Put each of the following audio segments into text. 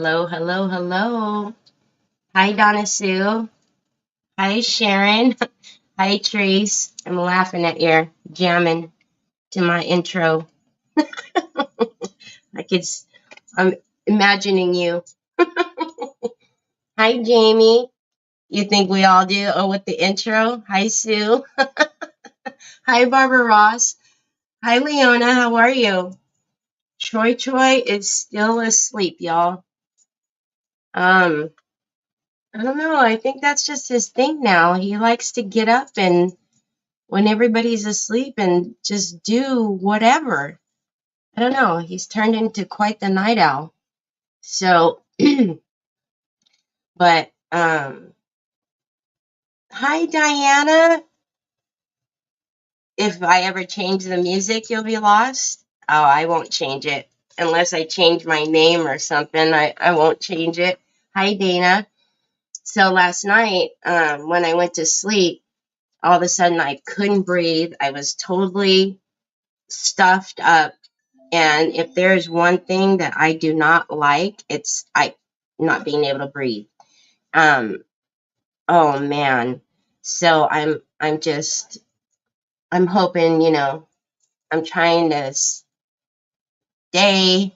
Hello, hello, hello. Hi, Donna Sue. Hi, Sharon. Hi, Trace. I'm laughing at your jamming to my intro. Like I'm imagining you. Hi, Jamie. You think we all do? Oh, with the intro. Hi, Sue. Hi, Barbara Ross. Hi, Leona. How are you? Troy is still asleep, y'all. I don't know. I think that's just his thing now. He likes to get up and when everybody's asleep and just do whatever. I don't know. He's turned into quite the night owl. So, but hi Diana. If I ever change the music, you'll be lost. Oh, I won't change it unless I change my name or something. I won't change it. Hi Dana. So last night, when I went to sleep, all of a sudden I couldn't breathe. I was totally stuffed up. And if there's one thing that I do not like, it's I not being able to breathe. Um, oh man. So I'm hoping, I'm trying to stay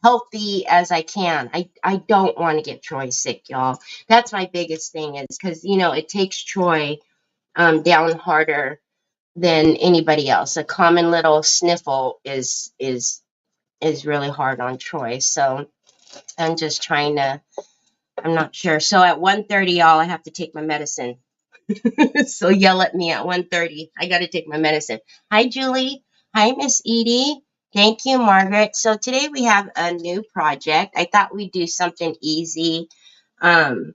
healthy as I can. I don't want to get Troy sick, y'all. That's my biggest thing is because, it takes Troy down harder than anybody else. A common little sniffle is really hard on Troy. So I'm just trying to, I'm not sure. So at 1:30, y'all, I have to take my medicine. So yell at me at 1:30. I got to take my medicine. Hi, Julie. Hi, Miss Edie. Thank you, Margaret. So today we have a new project. I thought we'd do something easy, um,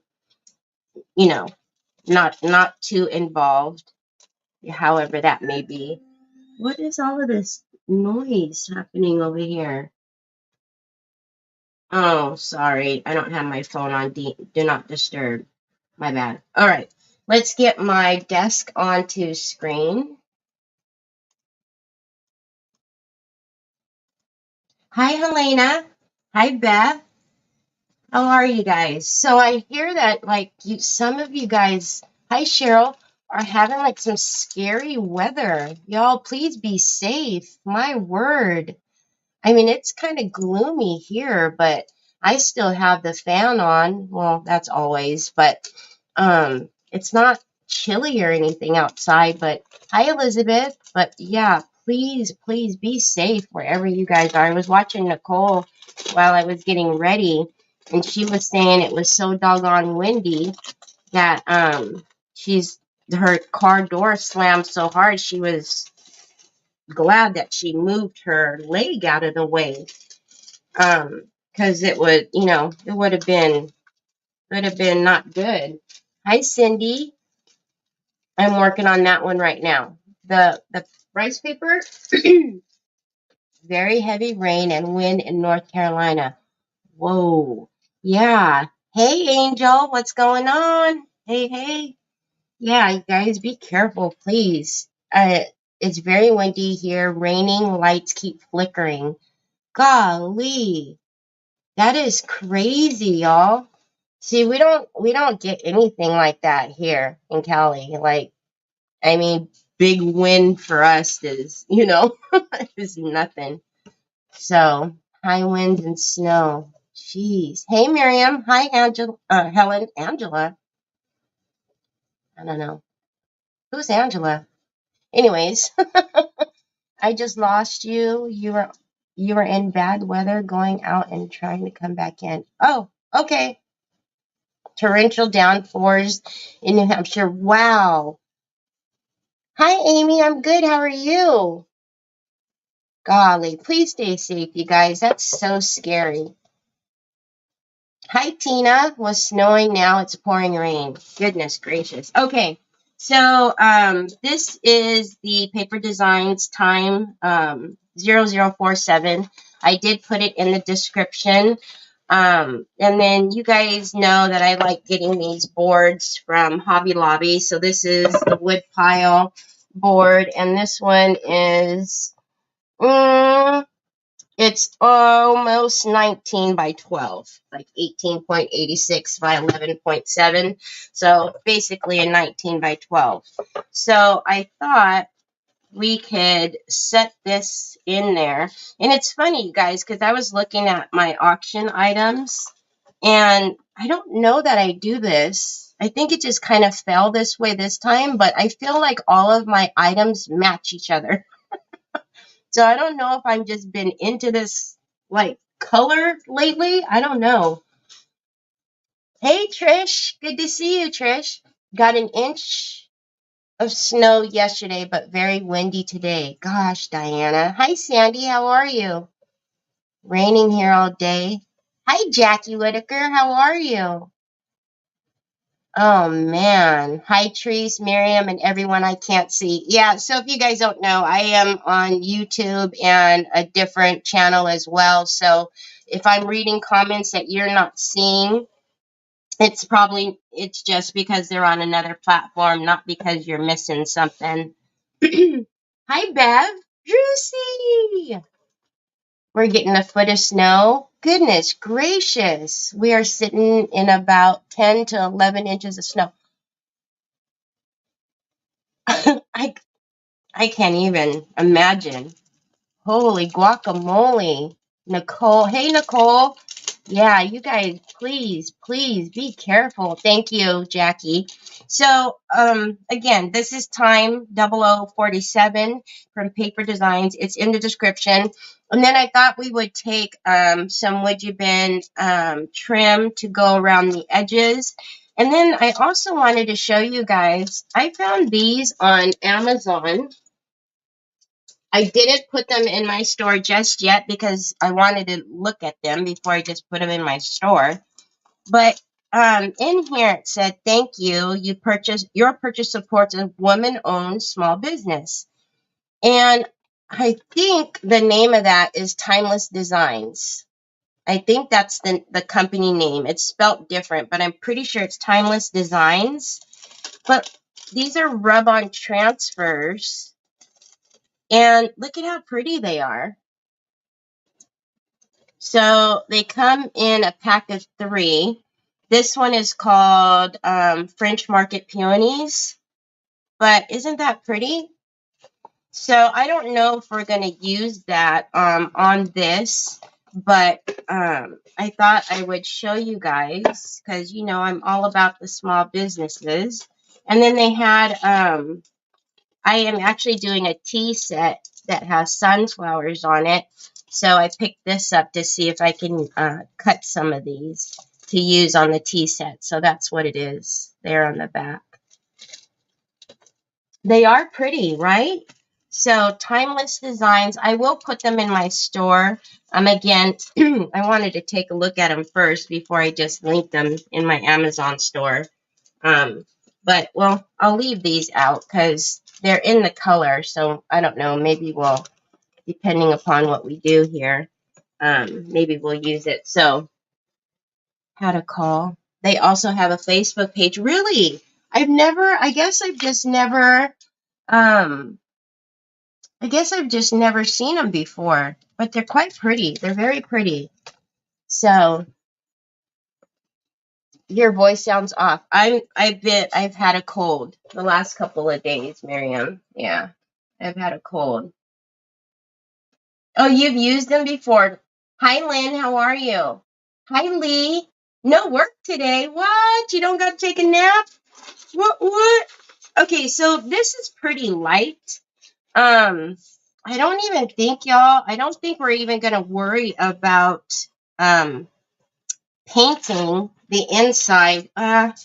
you know, not too involved, however that may be. What is all of this noise happening over here? Oh, sorry. I don't have my phone on do not disturb. My bad. All right. Let's get my desk onto screen. Hi, Helena. Hi, Beth. How are you guys? So I hear that some of you guys, hi Cheryl, are having like some scary weather. Y'all, please be safe. My word. I mean, it's kind of gloomy here, but I still have the fan on. Well, that's always, but it's not chilly or anything outside. But hi, Elizabeth. But yeah, please be safe wherever you guys are. I was watching Nicole while I was getting ready, and she was saying it was so doggone windy that her car door slammed so hard she was glad that she moved her leg out of the way. Because it would, it would have been not good. Hi, Cindy. I'm working on that one right now. The rice paper, very heavy rain and wind in North Carolina. Whoa. Yeah. Hey, Angel, what's going on? Hey. Yeah, you guys, be careful, please. It's very windy here, raining, lights keep flickering. Golly. That is crazy, y'all. See, we don't get anything like that here in Cali. Like, I mean, big wind for us is, is nothing. So, high winds and snow. Jeez. Hey, Miriam. Hi, Helen. Angela. I don't know. Who's Angela? Anyways, I just lost you. You were in bad weather going out and trying to come back in. Oh, okay. Torrential downpours in New Hampshire. Wow. Hi, Amy. I'm good. How are you? Golly, please stay safe, you guys. That's so scary. Hi, Tina. Was snowing now. It's pouring rain. Goodness gracious. Okay. So this is the Paper Designs time 0047. I did put it in the description. And then you guys know that I like getting these boards from Hobby Lobby. So this is the wood pile board, and this one is It's almost 19 by 12, like 18.86 by 11.7. So basically a 19 by 12. So I thought we could set this in there. And it's funny, you guys, because I was looking at my auction items, and I don't know that I do this. I think it just kind of fell this way this time, but I feel like all of my items match each other. So I don't know if I've just been into this like color lately. I don't know. Hey Trish, good to see you, Trish. Got an inch of snow yesterday, but very windy today. Gosh, Diana. Hi Sandy, how are you? Raining here all day. Hi Jackie Whitaker, how are you? Oh man. Hi Trees, Miriam, and everyone I can't see. Yeah, so if you guys don't know, I am on YouTube and a different channel as well. So if I'm reading comments that you're not seeing, it's just because they're on another platform, not because you're missing something. Hi Bev. Juicy. We're getting a foot of snow. Goodness gracious. We are sitting in about 10 to 11 inches of snow. I can't even imagine. Holy guacamole. Nicole. Hey, Nicole. Yeah, you guys, please, please be careful. Thank you, Jackie. So, again, this is time 0047 from Paper Designs. It's in the description. And then I thought we would take some Would You Bin trim to go around the edges. And then I also wanted to show you guys, I found these on Amazon. I didn't put them in my store just yet because I wanted to look at them before I just put them in my store. But in here it said, "Thank you. Your purchase supports a woman-owned small business." And I think the name of that is Timeless Designs. I think that's the company name. It's spelt different, but I'm pretty sure it's Timeless Designs. But these are rub-on transfers. And look at how pretty they are. So they come in a pack of 3. This one is called French Market Peonies. But isn't that pretty? So I don't know if we're going to use that on this. But I thought I would show you guys because, you know, I'm all about the small businesses. And then they had, I am actually doing a tea set that has sunflowers on it. So I picked this up to see if I can cut some of these to use on the tea set. So that's what it is there on the back. They are pretty, right? So Timeless Designs, I will put them in my store. Again, I wanted to take a look at them first before I just link them in my Amazon store. But, well, I'll leave these out because they're in the color. So I don't know, maybe we'll, depending upon what we do here, maybe we'll use it. So, how to call. They also have a Facebook page. Really? I guess I've just never seen them before, but they're quite pretty. They're very pretty. So your voice sounds off. I've had a cold the last couple of days, Miriam. Yeah, I've had a cold. Oh, you've used them before. Hi, Lynn. How are you? Hi, Lee. No work today. What? You don't got to take a nap? What? Okay, so this is pretty light. I don't even think, y'all, I don't think we're even going to worry about painting the inside.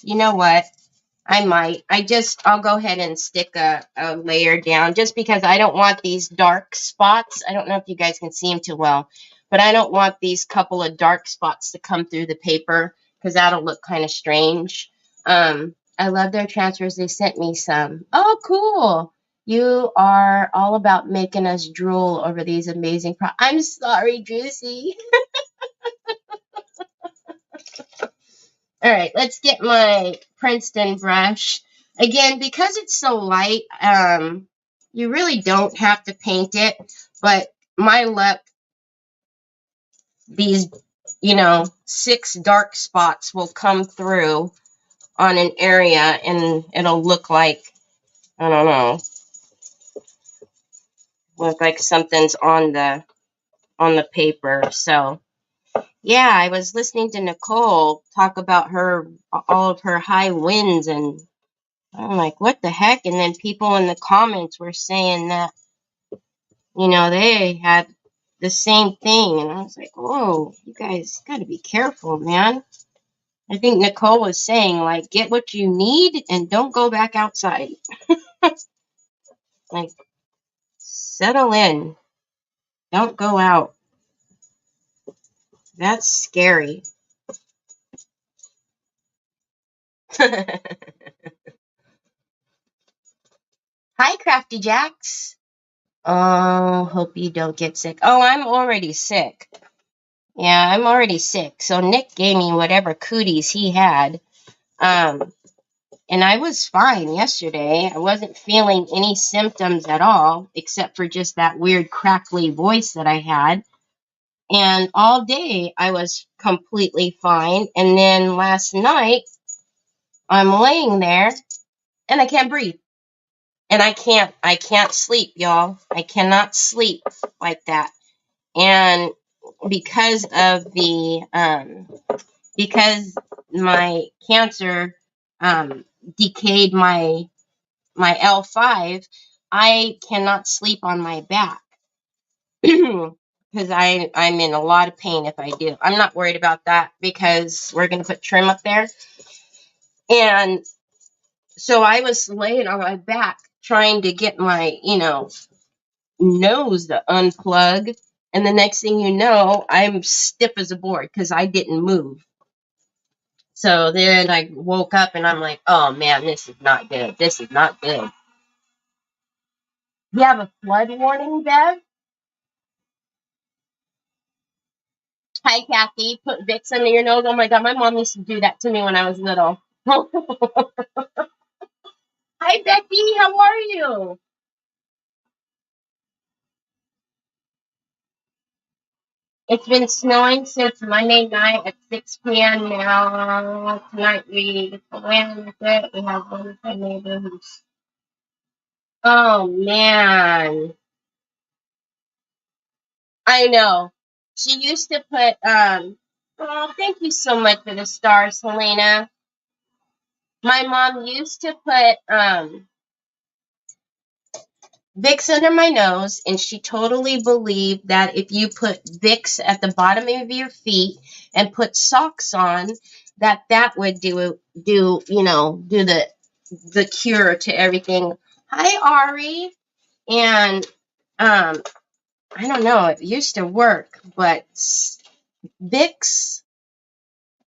You know what? I might. I'll go ahead and stick a layer down just because I don't want these dark spots. I don't know if you guys can see them too well, but I don't want these couple of dark spots to come through the paper because that'll look kind of strange. I love their transfers. They sent me some. Oh, cool. You are all about making us drool over these amazing I'm sorry, Juicy. All right, let's get my Princeton brush. Again, because it's so light, you really don't have to paint it. But my luck, these, 6 dark spots will come through on an area and it'll look like, I don't know, look like something's on the paper. So yeah, I was listening to Nicole talk about all of her high winds, and I'm like, what the heck? And then people in the comments were saying that, they had the same thing. And I was like, whoa, you guys got to be careful, man. I think Nicole was saying, like, get what you need and don't go back outside. Like, settle in. Don't go out. That's scary. Hi, Crafty Jacks. Oh, hope you don't get sick. Oh, I'm already sick. Yeah, I'm already sick. So Nick gave me whatever cooties he had. And I was fine yesterday. I wasn't feeling any symptoms at all, except for just that weird crackly voice that I had. And all day I was completely fine. And then last night I'm laying there and I can't breathe. And I can't sleep, y'all. I cannot sleep like that. And because of because my cancer decayed my L5, I cannot sleep on my back because I'm in a lot of pain if I do. I'm not worried about that because we're going to put trim up there. And so I was laying on my back trying to get my, nose to unplug. And the next thing you know, I'm stiff as a board because I didn't move. So then I woke up and I'm like, oh man, this is not good. This is not good. You have a flood warning, Bev? Hi, Kathy. Put Vicks under your nose. Oh my God, my mom used to do that to me when I was little. Hi, Becky. How are you? It's been snowing since Monday night at 6 p.m. now. Tonight we went with it. We have one of my neighbors. Oh man, I know. She. Oh, thank you so much for the stars, Helena. My mom used to put Vicks under my nose, and she totally believed that if you put Vicks at the bottom of your feet and put socks on, that would do the cure to everything. Hi, Ari. And I don't know, it used to work, but Vicks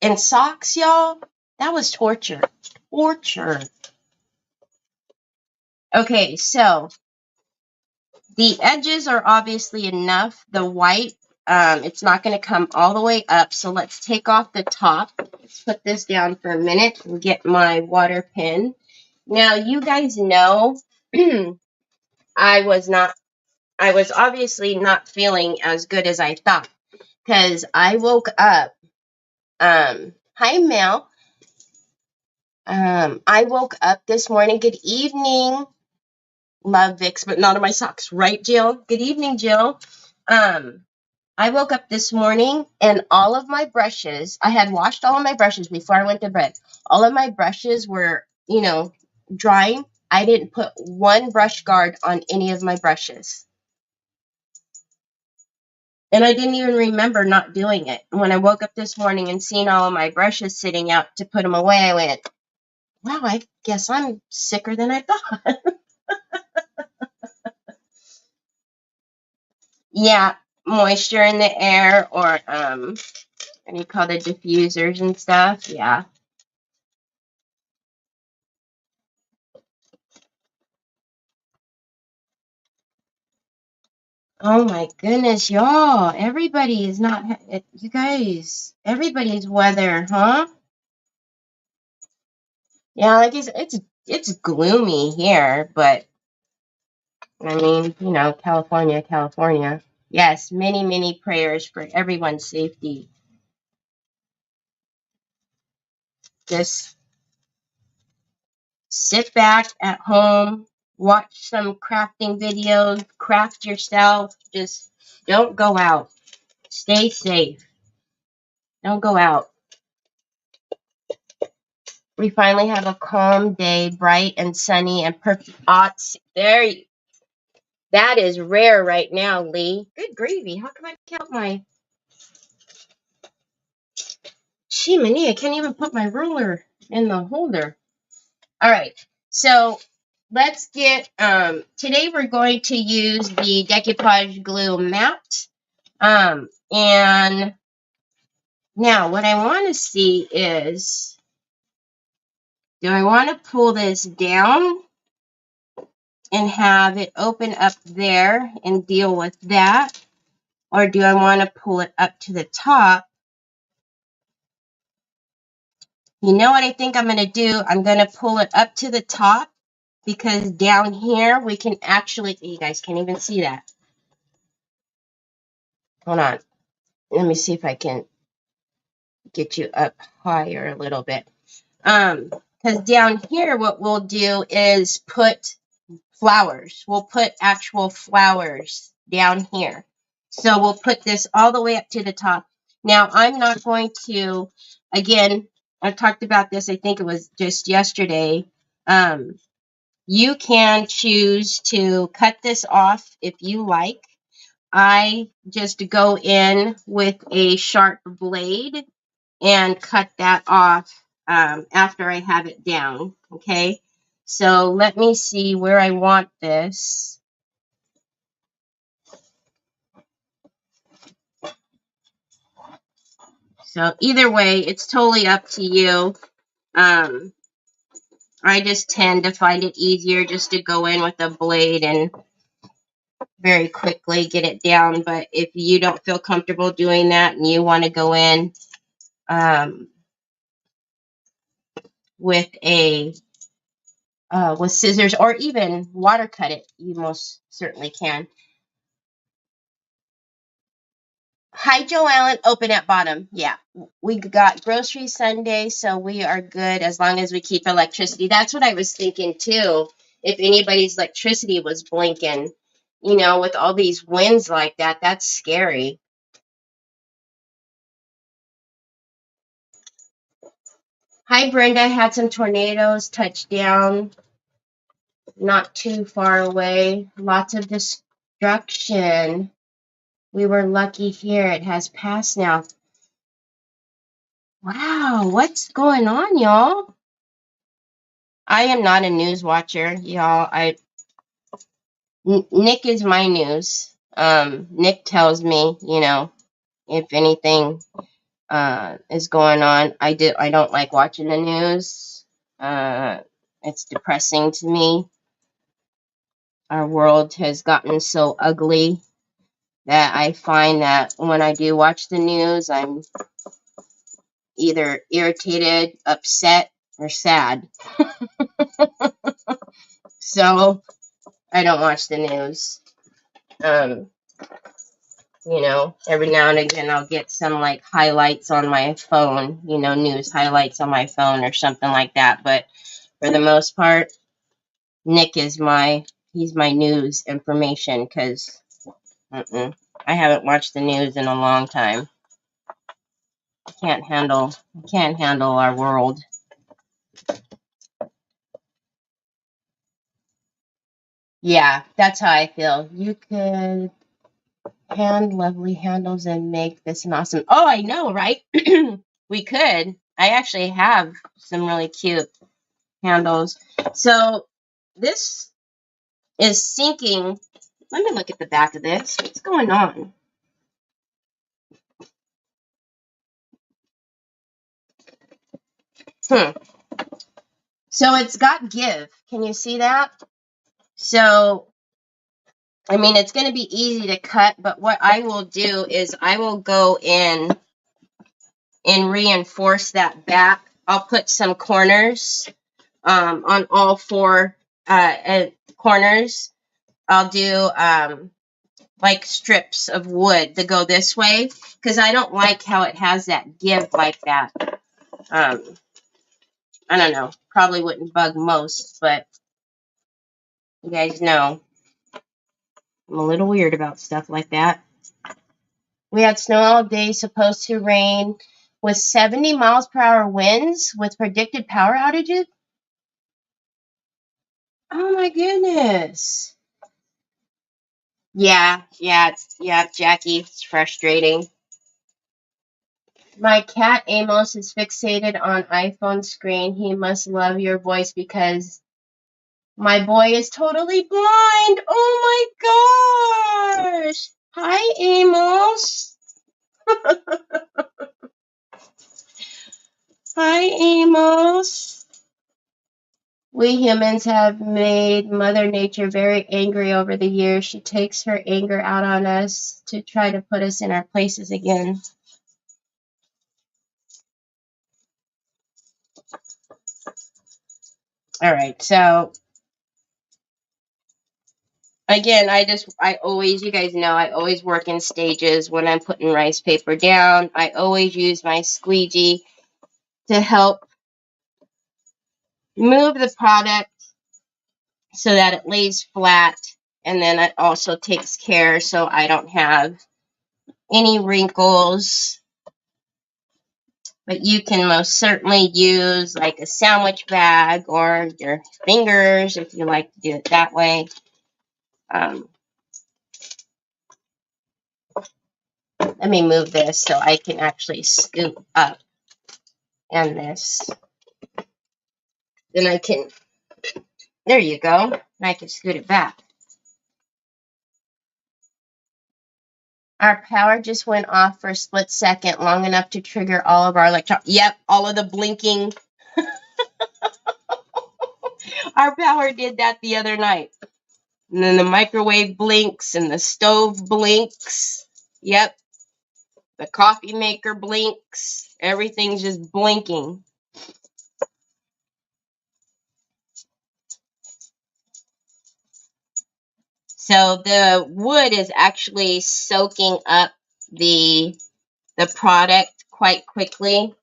and socks, y'all, that was torture. Torture. Okay, so the edges are obviously enough. The white, it's not going to come all the way up. So let's take off the top. Let's put this down for a minute and get my water pen. Now, you guys know I was obviously not feeling as good as I thought because I woke up. Hi, Mel. I woke up this morning. Good evening. Love Vicks, but not on my socks, right, Jill? Good evening, Jill. I woke up this morning and all of my brushes, I had washed all of my brushes before I went to bed. All of my brushes were, drying. I didn't put one brush guard on any of my brushes. And I didn't even remember not doing it. When I woke up this morning and seen all of my brushes sitting out to put them away, I went, wow, I guess I'm sicker than I thought. Yeah, moisture in the air or, what do you call the diffusers and stuff? Yeah. Oh my goodness, y'all. Everybody is not, you guys, everybody's weather, huh? Yeah, like it's gloomy here, but I mean, California. Yes, many, many prayers for everyone's safety. Just sit back at home, watch some crafting videos, craft yourself. Just don't go out. Stay safe. Don't go out. We finally have a calm day, bright and sunny and perfect. That is rare right now, Lee. Good gravy. How come I count my... Shiminy, I can't even put my ruler in the holder. All right, so let's get, today we're going to use the decoupage glue matte. And now what I want to see is, do I want to pull this down and have it open up there and deal with that? Or do I want to pull it up to the top? You know what I think I'm going to do? I'm going to pull it up to the top because down here we can actually, you guys can't even see that. Hold on. Let me see if I can get you up higher a little bit. Because down here what we'll do is put flowers. We'll put actual flowers down here. So we'll put this all the way up to the top. Now, I'm not going to, again, I talked about this, I think it was just yesterday. You can choose to cut this off if you like. I just go in with a sharp blade and cut that off after I have it down, okay? So let me see where I want this. So either way, it's totally up to you. I just tend to find it easier just to go in with a blade and very quickly get it down. But if you don't feel comfortable doing that and you want to go in with with scissors or even water cut it, you most certainly can. Hi, Joe Allen. Open at bottom. Yeah, we got grocery Sunday, so we are good as long as we keep electricity. That's what I was thinking, too. If anybody's electricity was blinking, you know, with all these winds like that, that's scary. Hi, Brenda. Had some tornadoes touch down not too far away. Lots of destruction. We were lucky here. It has passed now. Wow, what's going on, y'all? I am not a news watcher, y'all. Nick is my news. Nick tells me, you know, if anything is going on. I don't like watching the news. It's depressing to me. Our world has gotten so ugly that I find that when I do watch the news, I'm either irritated, upset, or sad. So I don't watch the news. You know, every now and again I'll get some like highlights on my phone, you know, news highlights on my phone or something like that. But for the most part, Nick is he's my news information because I haven't watched the news in a long time. I can't handle our world. Yeah, that's how I feel. You could hand lovely handles and make this an awesome. Oh, I know, right? We could. I actually have some really cute handles. So this is sinking. Let me look at the back of this. What's going on? So it's got give. Can you see that? So, I mean, it's going to be easy to cut, but what I will do is I will go in and reinforce that back. I'll put some corners on all four corners. I'll do like strips of wood to go this way, because I don't like how it has that give like that. I don't know. Probably wouldn't bug most, but you guys know I'm a little weird about stuff like that. We had snow all day, supposed to rain with 70 miles per hour winds with predicted power outages. Oh my goodness. Yeah, Jackie, it's frustrating. My cat Amos is fixated on iPhone screen. He must love your voice because my boy is totally blind. Oh my gosh. Hi, Amos. Hi, Amos. We humans have made Mother Nature very angry over the years. She takes her anger out on us to try to put us in our places again. All right, so again, I always, you guys know, I always work in stages when I'm putting rice paper down. I always use my squeegee to help move the product so that it lays flat, and then it also takes care so I don't have any wrinkles. But you can most certainly use like a sandwich bag or your fingers if you like to do it that way. Let me move this so I can actually scoop up and this. Then I can, there you go. And I can scoot it back. Our power just went off for a split second, long enough to trigger all of our electronics. Yep, all of the blinking. Our power did that the other night. And then the microwave blinks and the stove blinks. Yep. The coffee maker blinks. Everything's just blinking. So the wood is actually soaking up the product quite quickly.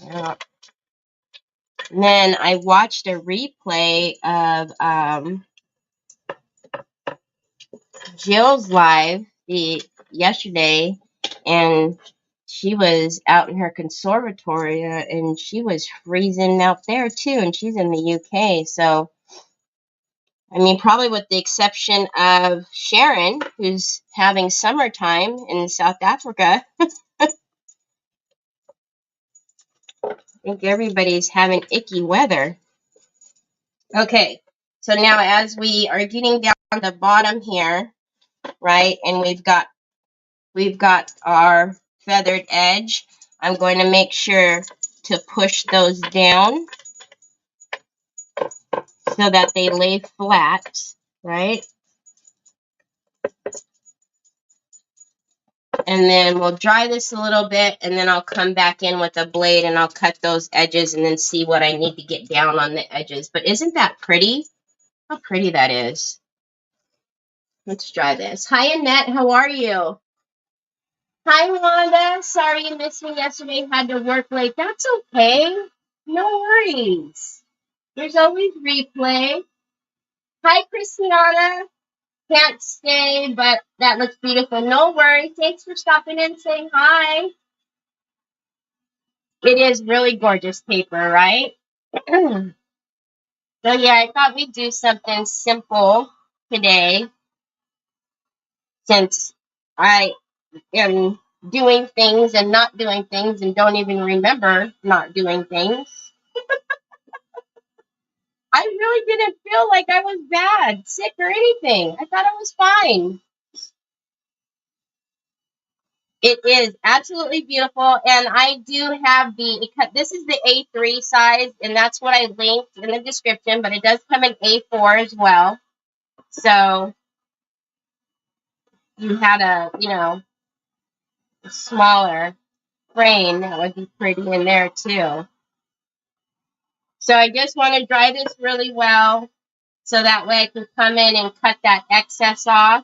And then I watched a replay of Jill's live yesterday, and she was out in her conservatory, and she was freezing out there too, and she's in the UK. So, I mean, probably with the exception of Sharon, who's having summertime in South Africa. I think everybody's having icky weather. Okay, so now as we are getting down the bottom here, right, and we've got our feathered edge, I'm going to make sure to push those down so that they lay flat, right? And then we'll dry this a little bit, and then I'll come back in with a blade and I'll cut those edges and then see what I need to get down on the edges. But isn't that pretty? How pretty that is. Let's try this. Hi, Annette. How are you? Hi, Wanda. Sorry you missed me yesterday. Had to work late. That's okay. No worries. There's always replay. Hi, Christiana. Can't stay, but that looks beautiful. No worries. Thanks for stopping in and saying hi. It is really gorgeous paper, right? So, yeah, I thought we'd do something simple today since I am doing things and not doing things and don't even remember not doing things. I really didn't feel like I was bad, sick, or anything. I thought I was fine. It is absolutely beautiful, and I do have this is the A3 size, and that's what I linked in the description, but it does come in A4 as well. So you had a smaller. frame. That would be pretty in there too. So I just want to dry this really well so that way I can come in and cut that excess off.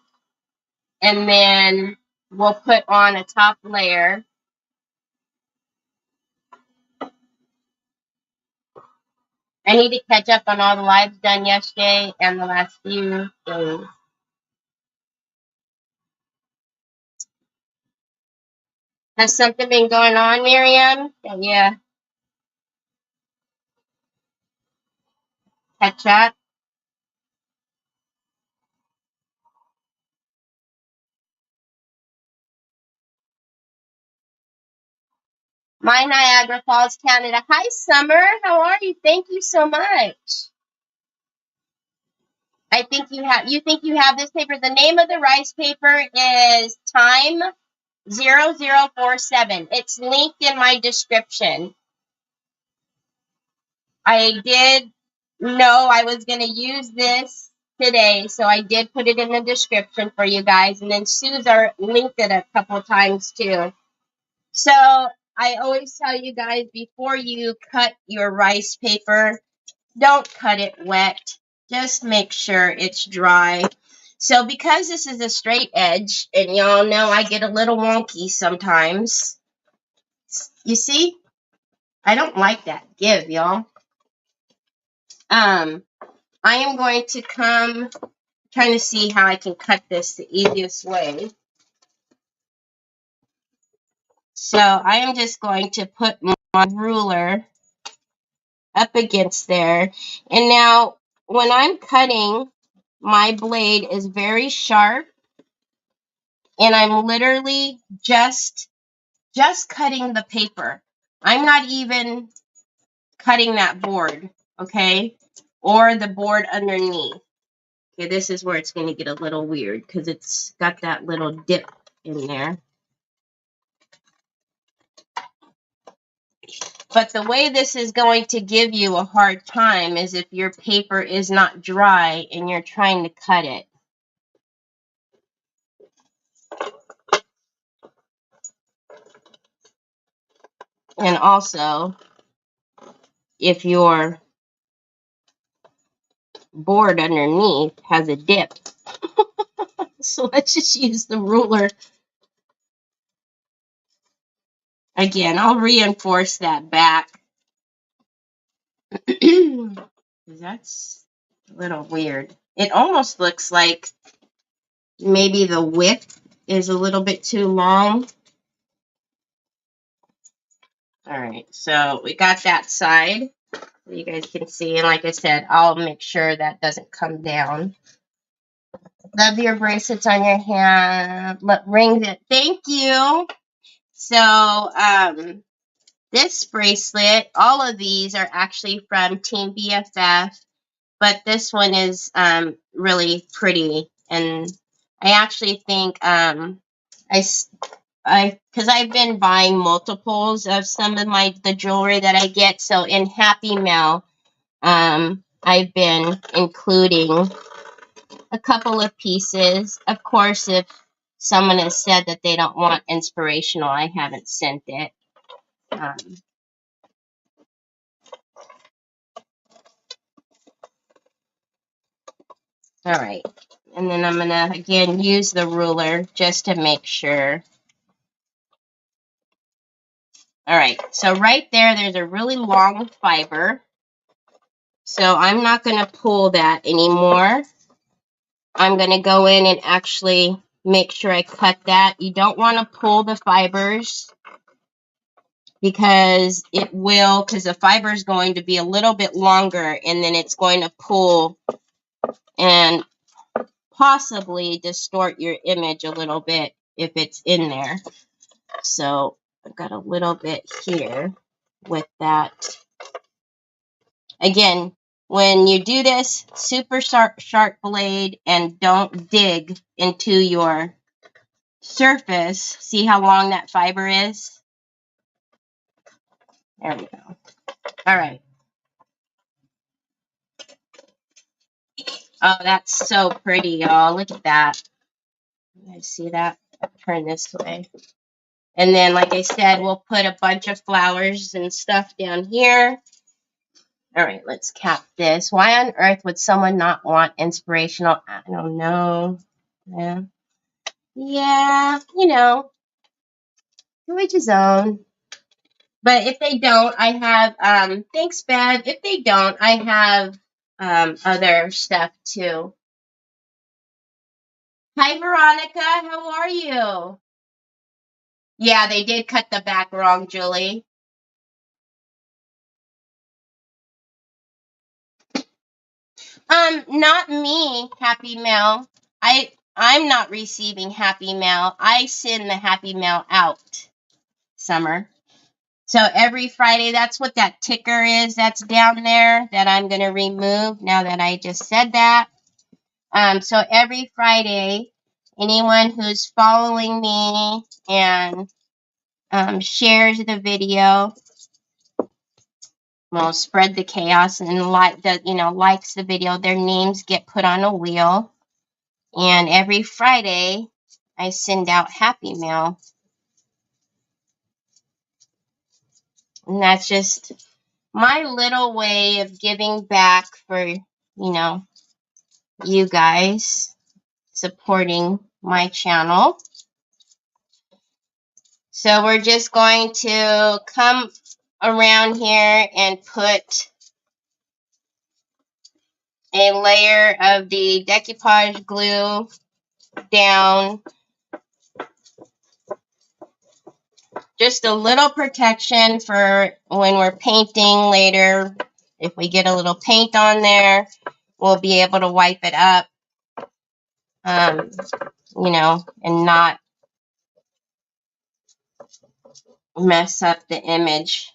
And then we'll put on a top layer. I need to catch up on all the lives done yesterday and the last few days. Has something been going on, Miriam? Yeah, catch up. My Niagara Falls, Canada. Hi, Summer. How are you? Thank you so much. I think you have this paper. The name of the rice paper is Time 0047. It's linked in my description. I did know I was going to use this today, so I did put it in the description for you guys. And then Suzer linked it a couple times too. So I always tell you guys before you cut your rice paper, don't cut it wet. Just make sure it's dry. So because this is a straight edge, and y'all know I get a little wonky sometimes. You see? I don't like that give, y'all. I am going to trying to see how I can cut this the easiest way. So I am just going to put my ruler up against there. And now when I'm cutting, my blade is very sharp. And I'm literally just cutting the paper. I'm not even cutting that board, okay? Or the board underneath. Okay, this is where it's going to get a little weird because it's got that little dip in there. But the way this is going to give you a hard time is if your paper is not dry and you're trying to cut it. And also, if your board underneath has a dip. So let's just use the ruler. Again, I'll reinforce that back. That's a little weird. It almost looks like maybe the width is a little bit too long. All right, so we got that side. You guys can see, and like I said, I'll make sure that doesn't come down. Love your bracelets on your hand. Rings it. Thank you. So, this bracelet, all of these are actually from Team BFF, but this one is really pretty, and I actually think because I've been buying multiples of some of the jewelry that I get. So in Happy Mail, I've been including a couple of pieces. Of course, if someone has said that they don't want inspirational, I haven't sent it. All right. And then I'm going to, again, use the ruler just to make sure. All right. So right there, there's a really long fiber. So I'm not going to pull that anymore. I'm going to go in and actually make sure I cut that. You don't want to pull the fibers because the fiber is going to be a little bit longer, and then it's going to pull and possibly distort your image a little bit if it's in there. So I've got a little bit here with that. Again, when you do this, super sharp blade, and don't dig into your surface. See how long that fiber is? There we go. All right. Oh, that's so pretty, y'all. Look at that. You guys see that? I'll turn this way. And then, like I said, we'll put a bunch of flowers and stuff down here. All right, let's cap this. Why on earth would someone not want inspirational? I don't know. Yeah, you know, to each his own. But if they don't, I have, thanks, Bev. If they don't, I have other stuff too. Hi, Veronica. How are you? Yeah, they did cut the back wrong, Julie. Not me, Happy Mail. I'm not receiving Happy Mail. I send the Happy Mail out, Summer. So every Friday, that's what that ticker is that's down there that I'm going to remove now that I just said that. So every Friday, anyone who's following me and shares the video will spread the chaos and likes the video, their names get put on a wheel. And every Friday, I send out Happy Mail. And that's just my little way of giving back for, you guys supporting my channel. So we're just going to come around here and put a layer of the decoupage glue down. Just a little protection for when we're painting later. If we get a little paint on there, we'll be able to wipe it up, and not mess up the image.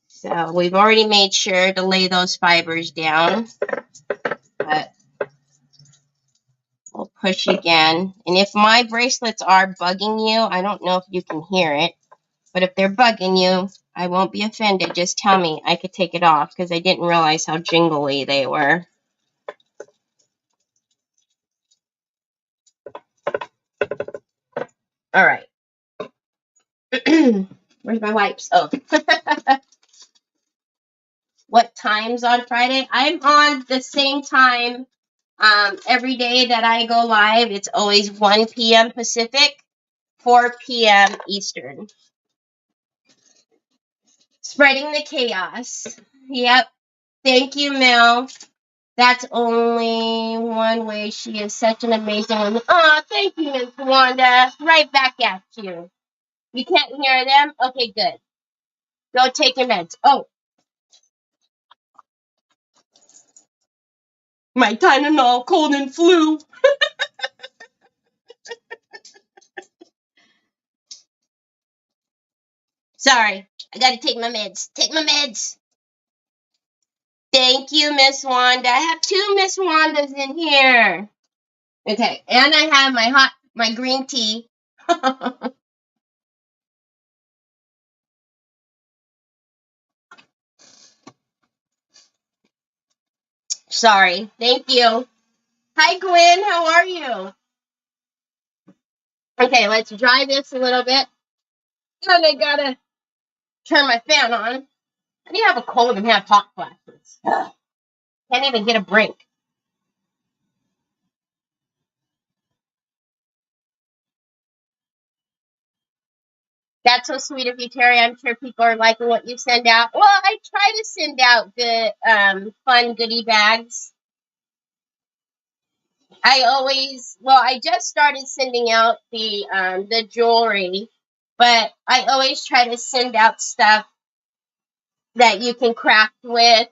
So we've already made sure to lay those fibers down, but we'll push again. And if my bracelets are bugging you, I don't know if you can hear it, but if they're bugging you, I won't be offended. Just tell me. I could take it off because I didn't realize how jingly they were. All right. Where's my wipes? Oh. What times on Friday? I'm on the same time every day that I go live. It's always 1 p.m. Pacific, 4 p.m. Eastern. Spreading the chaos. Yep. Thank you, Mel. That's only one way. She is such an amazing woman. Oh, thank you, Miss Wanda. Right back at you. You can't hear them? Okay, good. Go take your meds. Oh, my Tylenol, cold and flu. Sorry. I gotta take my meds. Take my meds. Thank you, Miss Wanda. I have 2 Miss Wandas in here. Okay, and I have my green tea. Sorry. Thank you. Hi, Gwen. How are you? Okay, let's dry this a little bit. And I gotta turn my fan on. I need to have a cold and have hot flashes. Can't even get a break. That's so sweet of you, Terry. I'm sure people are liking what you send out. Well, I try to send out the fun goodie bags. I just started sending out the jewelry, but I always try to send out stuff that you can craft with,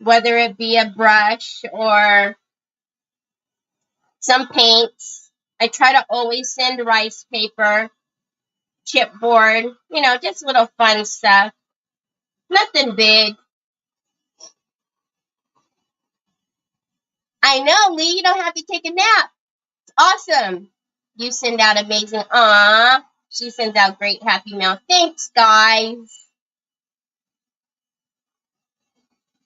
whether it be a brush or some paints. I try to always send rice paper, chipboard, just little fun stuff. Nothing big. I know, Lee, you don't have to take a nap. Awesome. You send out amazing. Aw, she sends out great happy mail. Thanks, guys.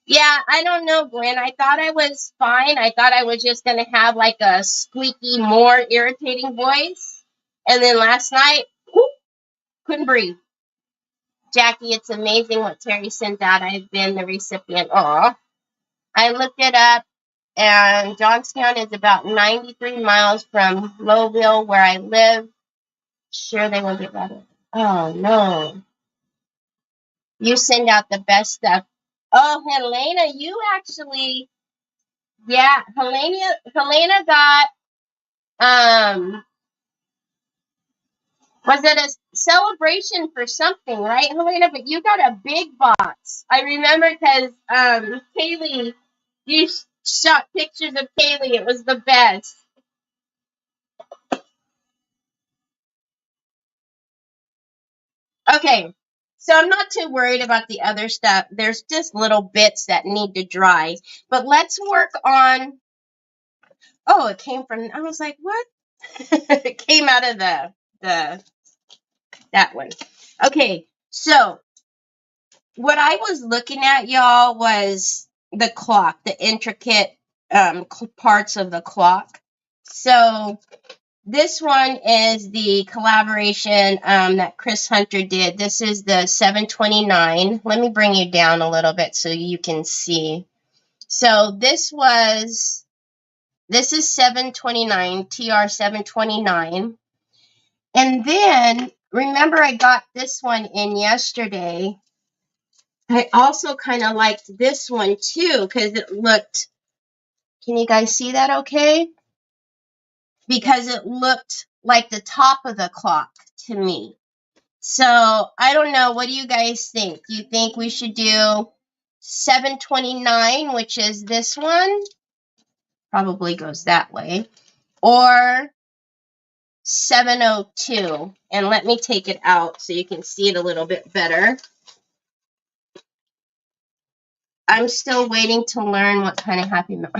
Yeah, I don't know, Gwen. I thought I was fine. I thought I was just going to have like a squeaky, more irritating voice. And then last night, whoop, couldn't breathe. Jackie, it's amazing what Terry sent out. I've been the recipient. Aw. I looked it up, and Johnstown is about 93 miles from Lowville, where I live. Sure, they won't get better. Oh, no. You send out the best stuff. Oh, Helena, you actually, yeah, Helena got, was it a celebration for something, right, Helena? But you got a big box. I remember because, Kaylee, you shot pictures of Kaylee. It was the best. Okay, so I'm not too worried about the other stuff. There's just little bits that need to dry. But let's work on, oh, it came from, I was like, what? It came out of the that one. Okay, so what I was looking at, y'all, was the clock, the intricate parts of the clock. So this one is the collaboration that Chris Hunter did. This is the 729. Let me bring you down a little bit so you can see. So this is 729, TR 729. And then, remember I got this one in yesterday. I also kind of liked this one too because it looked, can you guys see that okay? Because it looked like the top of the clock to me. So, I don't know. What do you guys think? Do you think we should do 729, which is this one? Probably goes that way. Or 702. And let me take it out so you can see it a little bit better. I'm still waiting to learn what kind of Happy Meal.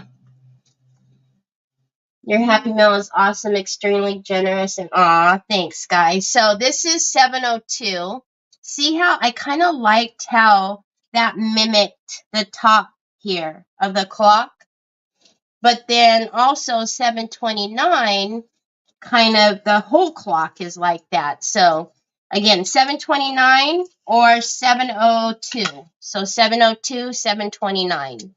Your Happy Meal is awesome, extremely generous, and aw, thanks, guys. So this is 702. See how I kind of liked how that mimicked the top here of the clock? But then also 729, kind of the whole clock is like that. So again, 729 or 702. So 702, 729.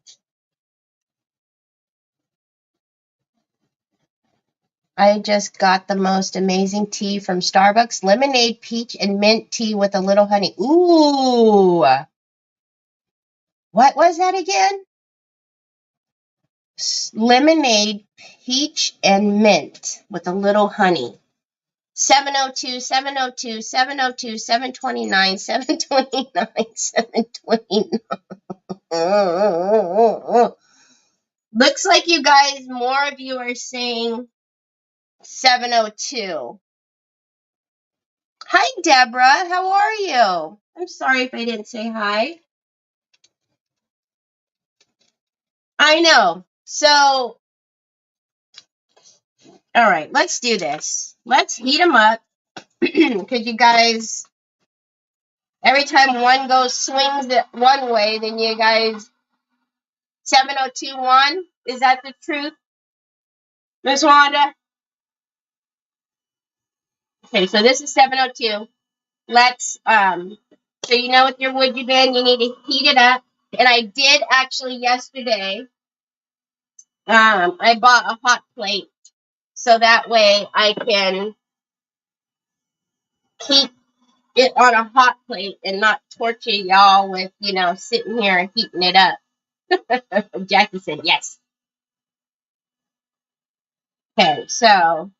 I just got the most amazing tea from Starbucks. Lemonade, peach, and mint tea with a little honey. Ooh. What was that again? Lemonade, peach, and mint with a little honey. 702, 702, 702, 729, 729, 729. Looks like you guys, more of you are saying 702. Hi, Deborah. How are you? I'm sorry if I didn't say hi. I know. So, all right, let's do this. Let's heat them up because you guys, every time one goes swings it one way, then you guys 7021. Is that the truth, Miss Wanda? Okay, so this is 702. Let's so you know with your wood you've been, you need to heat it up. And I did actually yesterday. I bought a hot plate so that way I can keep it on a hot plate and not torture y'all with, sitting here and heating it up. Jackie said yes. Okay, so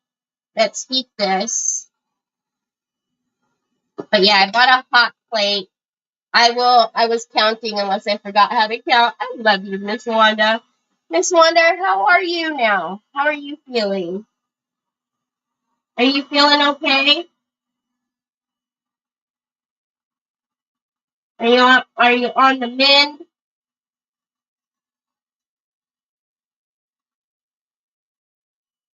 let's heat this. But yeah, I bought a hot plate. I was counting unless I forgot how to count. I love you, Miss Wanda. Miss Wanda, how are you now? How are you feeling? Are you feeling okay? Are you on the mend?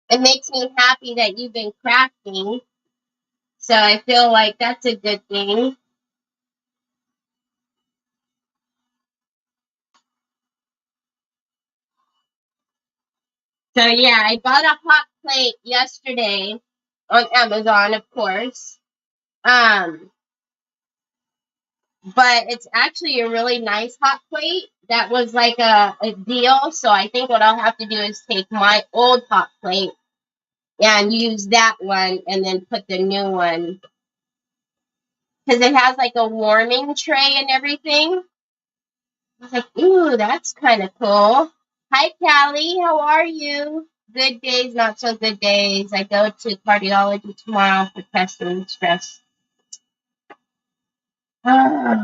It makes me happy that you've been crafting. So I feel like that's a good thing. So yeah, I bought a hot plate yesterday on Amazon, of course. Um, but it's actually a really nice hot plate. That was like a deal. So I think what I'll have to do is take my old hot plate and use that one and then put the new one. Because it has like a warming tray and everything. I was like, ooh, that's kind of cool. Hi, Callie. How are you? Good days, not so good days. I go to cardiology tomorrow for testing stress. Well,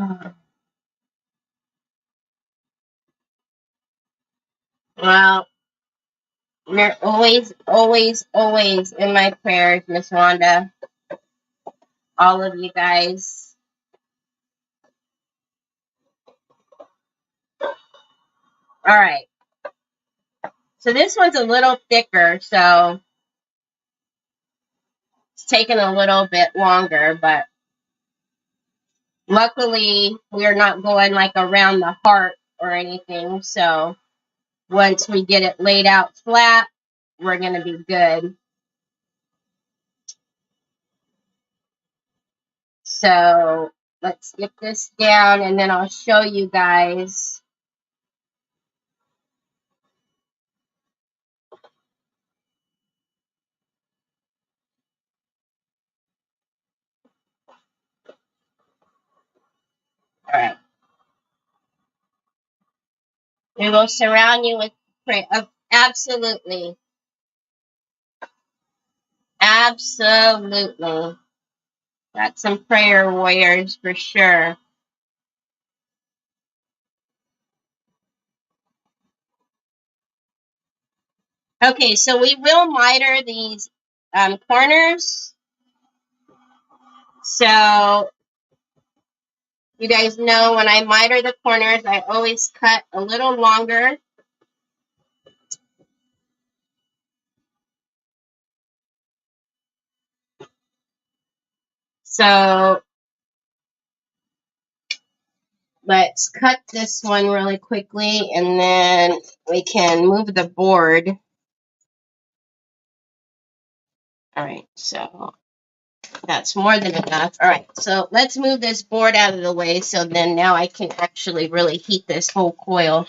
you're always, always, always in my prayers, Miss Wanda. All of you guys. All right. So this one's a little thicker, so it's taking a little bit longer, but luckily we're not going like around the heart or anything. So once we get it laid out flat, we're going to be good. So let's get this down and then I'll show you guys. All right. We will surround you with prayer. Absolutely. Absolutely. Got some prayer warriors for sure. Okay, so we will miter these corners. So you guys know when I miter the corners, I always cut a little longer. So let's cut this one really quickly and then we can move the board. All right, so that's more than enough. All right, so let's move this board out of the way so then now I can actually really heat this whole coil.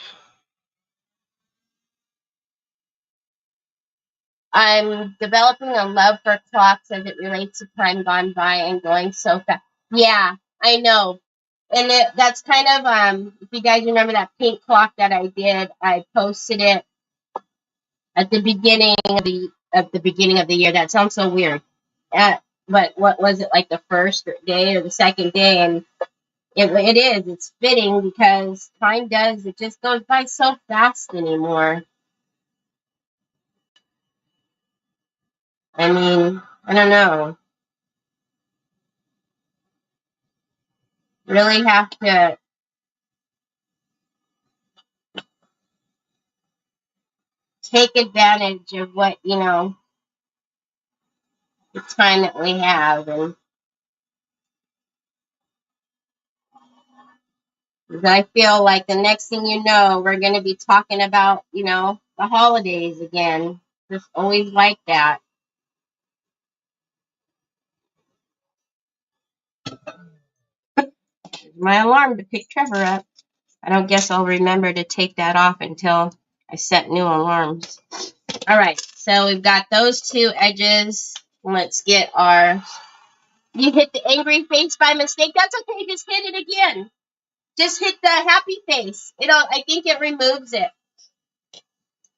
I'm developing a love for clocks as it relates to time gone by and going so fast. Yeah, I know. And that's kind of, if you guys remember that pink clock that I did, I posted it at the beginning of the year. That sounds so weird. But what was it, like the first day or the second day? And it is. It's fitting because it just goes by so fast anymore. I mean, I don't know. Really have to take advantage of what, the time that we have. And I feel like the next thing you know, we're going to be talking about, the holidays again. Just always like that. My alarm to pick Trevor up. I don't guess I'll remember to take that off until I set new alarms. All right, so we've got those two edges. Let's get our... You hit the angry face by mistake. That's okay. Just hit it again. Just hit the happy face. I think it removes it.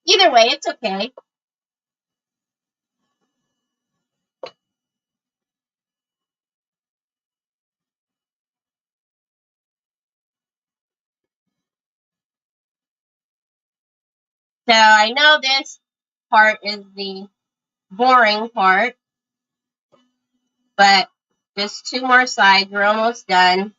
Either way, it's okay. So I know this part is the boring part, but just two more sides. We're almost done.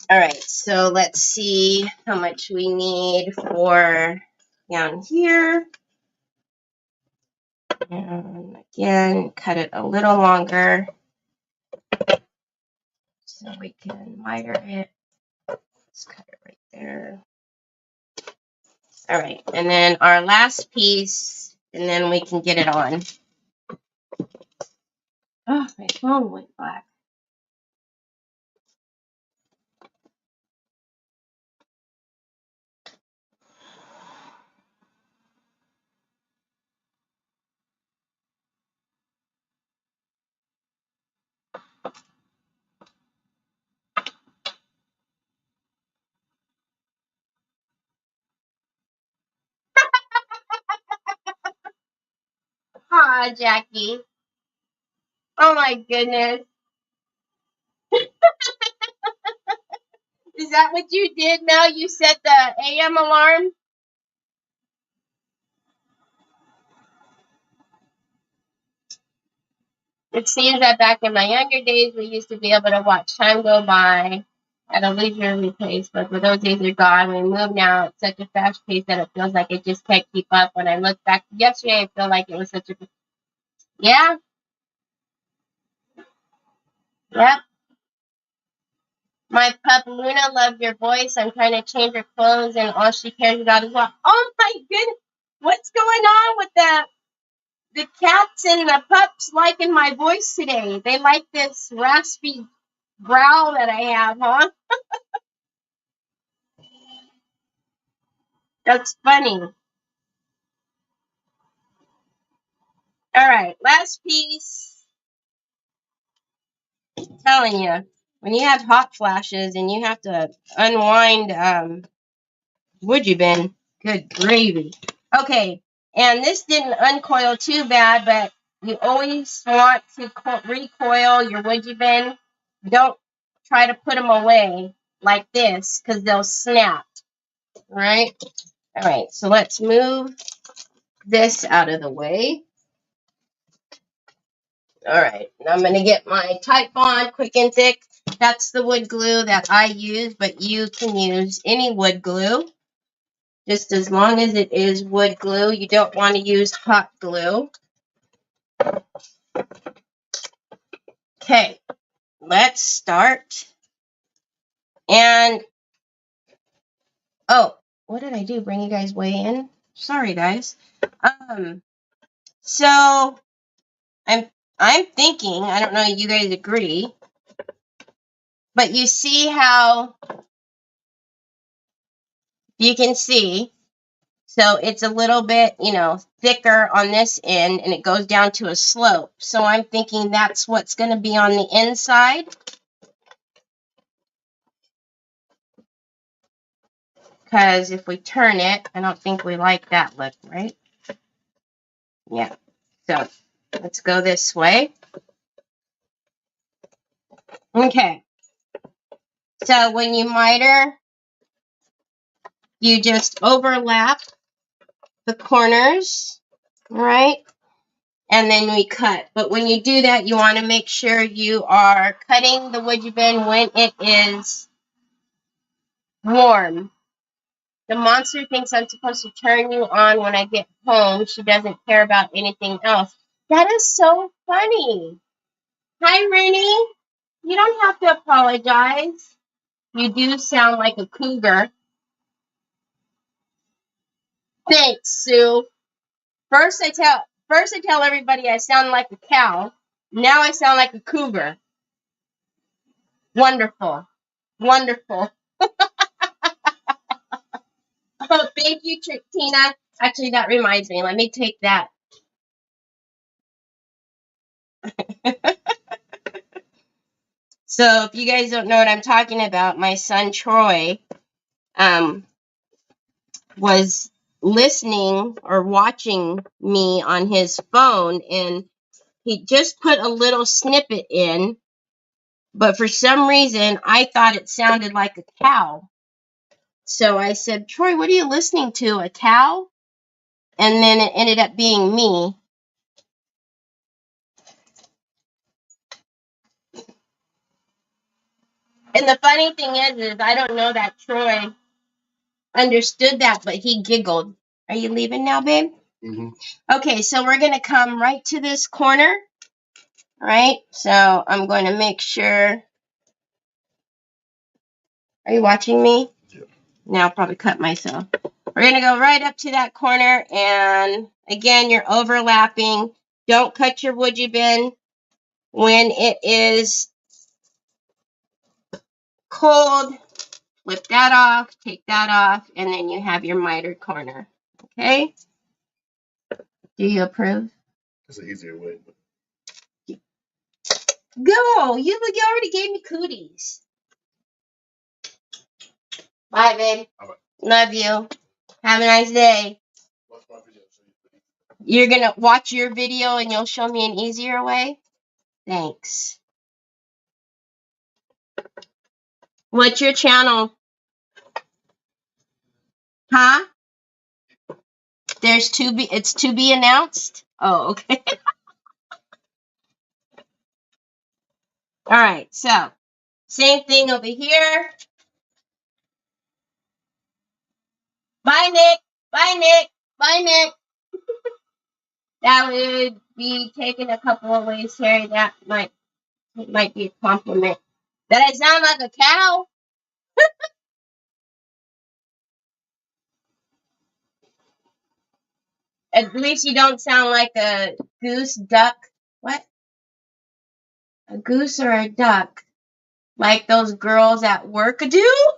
All right, so let's see how much we need for down here. And again, cut it a little longer so we can miter it. Let's cut it right there. All right, and then our last piece, and then we can get it on. Oh, my phone went black. Ah, Jackie. Oh my goodness. Is that what you did now? You set the AM alarm? It seems that back in my younger days, we used to be able to watch time go by at a leisurely pace, but for those days are gone. We move now at such a fast pace that it feels like it just can't keep up. When I look back yesterday, I feel like it was such a... Yeah, yep. My pup Luna loved your voice. I'm trying to change her clothes, and all she cares about is what? Oh my goodness, what's going on with that? The cats and the pups liking my voice today. They like this raspy growl that I have, huh? That's funny. All right, last piece. I'm telling you, when you have hot flashes and you have to unwind, would you been? Good gravy. Okay, and this didn't uncoil too bad, but you always want to recoil your wood bin. Don't try to put them away like this because they'll snap, right? All right, so let's move this out of the way. All right, and I'm going to get my Type Bond Quick and Thick. That's the wood glue that I use, but you can use any wood glue. Just as long as it is wood glue, you don't want to use hot glue. Okay, let's start. And, oh, what did I do? Bring you guys way in? Sorry, guys. So I'm thinking, I don't know if you guys agree, but you see how you can see, so it's a little bit, thicker on this end, and it goes down to a slope. So I'm thinking that's what's going to be on the inside. Because if we turn it, I don't think we like that look, right? Yeah. So let's go this way. Okay. So when you miter, you just overlap the corners, right? And then we cut. But when you do that, you want to make sure you are cutting the wood bin when it is warm. The monster thinks I'm supposed to turn you on when I get home. She doesn't care about anything else. That is so funny. Hi, Rennie. You don't have to apologize. You do sound like a cougar. Thanks, Sue. First I tell everybody I sound like a cow. Now I sound like a cougar. Wonderful. Wonderful. Oh, thank you, Tina. Actually, that reminds me. Let me take that. So if you guys don't know what I'm talking about, my son Troy was listening or watching me on his phone, and he just put a little snippet in, but for some reason I thought it sounded like a cow. So I said, Troy, what are you listening to? A cow? And then it ended up being me. And the funny thing is I don't know that Troy understood that, but he giggled. Are you leaving now, babe? Okay, so we're going to come right to this corner. All right, so I'm going to make sure. Are you watching me? Yeah. Now I'll probably cut myself. We're going to go right up to that corner, and again, you're overlapping. Don't cut your woodgie bin when it is cold. Flip that off, take that off, and then you have your mitered corner. Okay? Do you approve? That's an easier way. Go! You already gave me cooties. Bye, babe. Bye. Love you. Have a nice day. Watch my video. You're going to watch your video and you'll show me an easier way? Thanks. What's your channel? Huh? It's to be announced? Oh, okay. All right, so same thing over here. Bye, Nick. Bye, Nick. Bye, Nick. That would be taken a couple of ways, Harry. That might be a compliment. That I sound like a cow? At least you don't sound like a goose, duck. What? A goose or a duck? Like those girls at work do?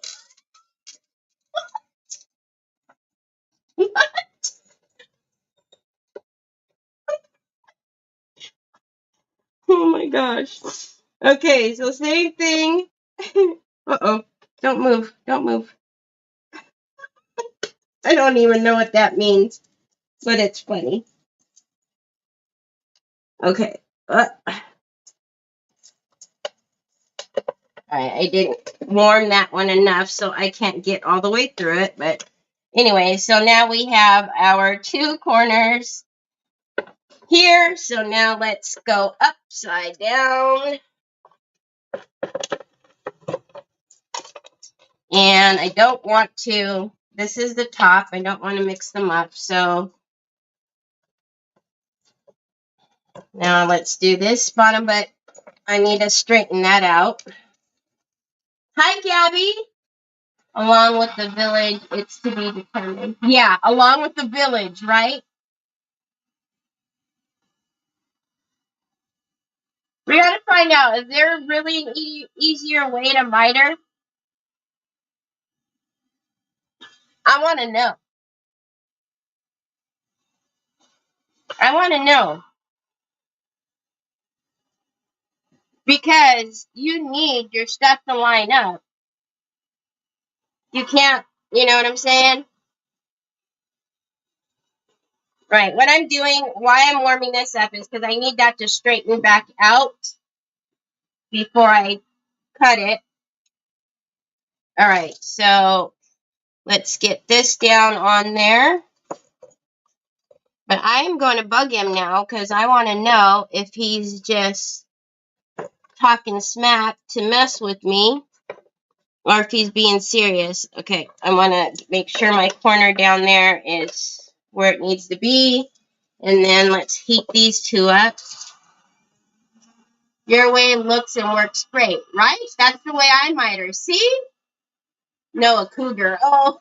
Oh my gosh. Okay, so same thing. Uh-oh. Don't move. Don't move. I don't even know what that means, but it's funny. Okay. Alright, I didn't warm that one enough, so I can't get all the way through it. But anyway, so now we have our two corners here. So now let's go upside down. And I don't want to, this is the top. I don't want to mix them up. So now let's do this bottom, but I need to straighten that out. Hi, Gabby. Along with the village, it's to be determined. Yeah, along with the village, right? We got to find out, is there really an easier way to miter? I want to know. I want to know. Because you need your stuff to line up. You can't, you know what I'm saying? Right, what I'm doing, why I'm warming this up is because I need that to straighten back out before I cut it. All right, so let's get this down on there. But I'm going to bug him now because I want to know if he's just talking smack to mess with me or if he's being serious. Okay, I want to make sure my corner down there is where it needs to be. And then let's heat these two up. Your way looks and works great, right? That's the way I miter. See? No, a cougar. Oh.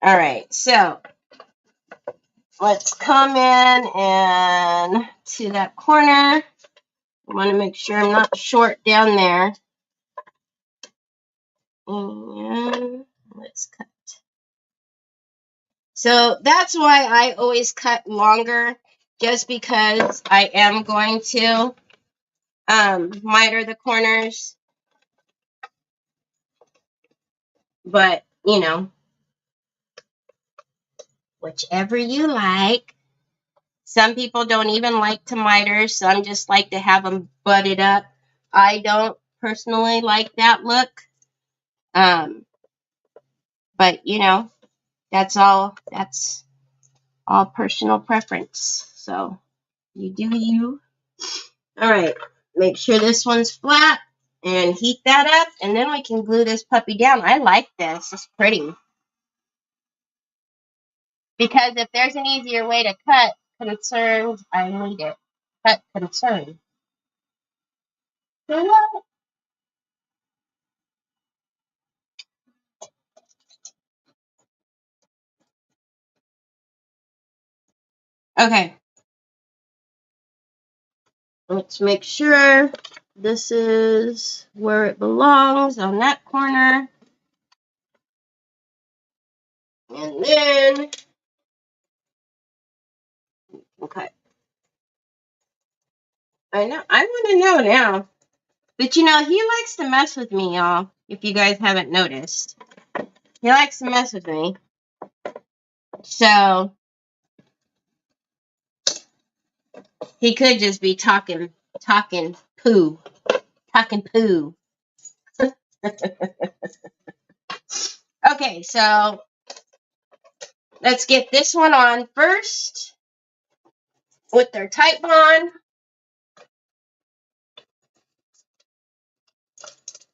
All right, so let's come in and to that corner. I want to make sure I'm not short down there. And let's cut. So that's why I always cut longer, just because I am going to miter the corners. But, you know, whichever you like. Some people don't even like to miter. Some just like to have them butted up. I don't personally like that look. But, you know, that's all personal preference. So you do you. All right, make sure this one's flat. and heat that up, and then we can glue this puppy down. I like this. It's pretty. Because if there's an easier way to cut concerns, I need it. Cut concern. Okay. Let's make sure this is where it belongs, on that corner. And then, okay. I want to know now. But you know, he likes to mess with me, y'all, if you guys haven't noticed. He likes to mess with me. So, he could just be talking poo. Talking poo. Okay, so let's get this one on first with their tight bond.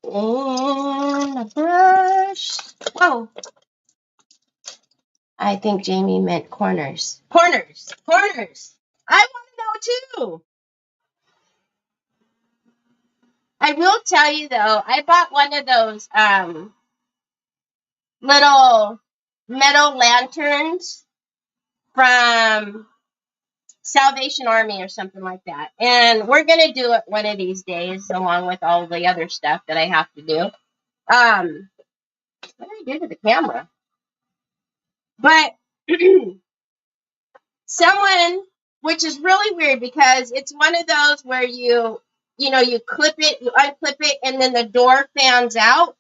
And a brush. Oh, I think Jamie meant corners. Corners. Corners. I want to know too. I will tell you though, I bought one of those little metal lanterns from Salvation Army or something like that. And we're going to do it one of these days along with all the other stuff that I have to do. What did I do to the camera? But someone, which is really weird because it's one of those where you clip it, you unclip it, and then the door fans out.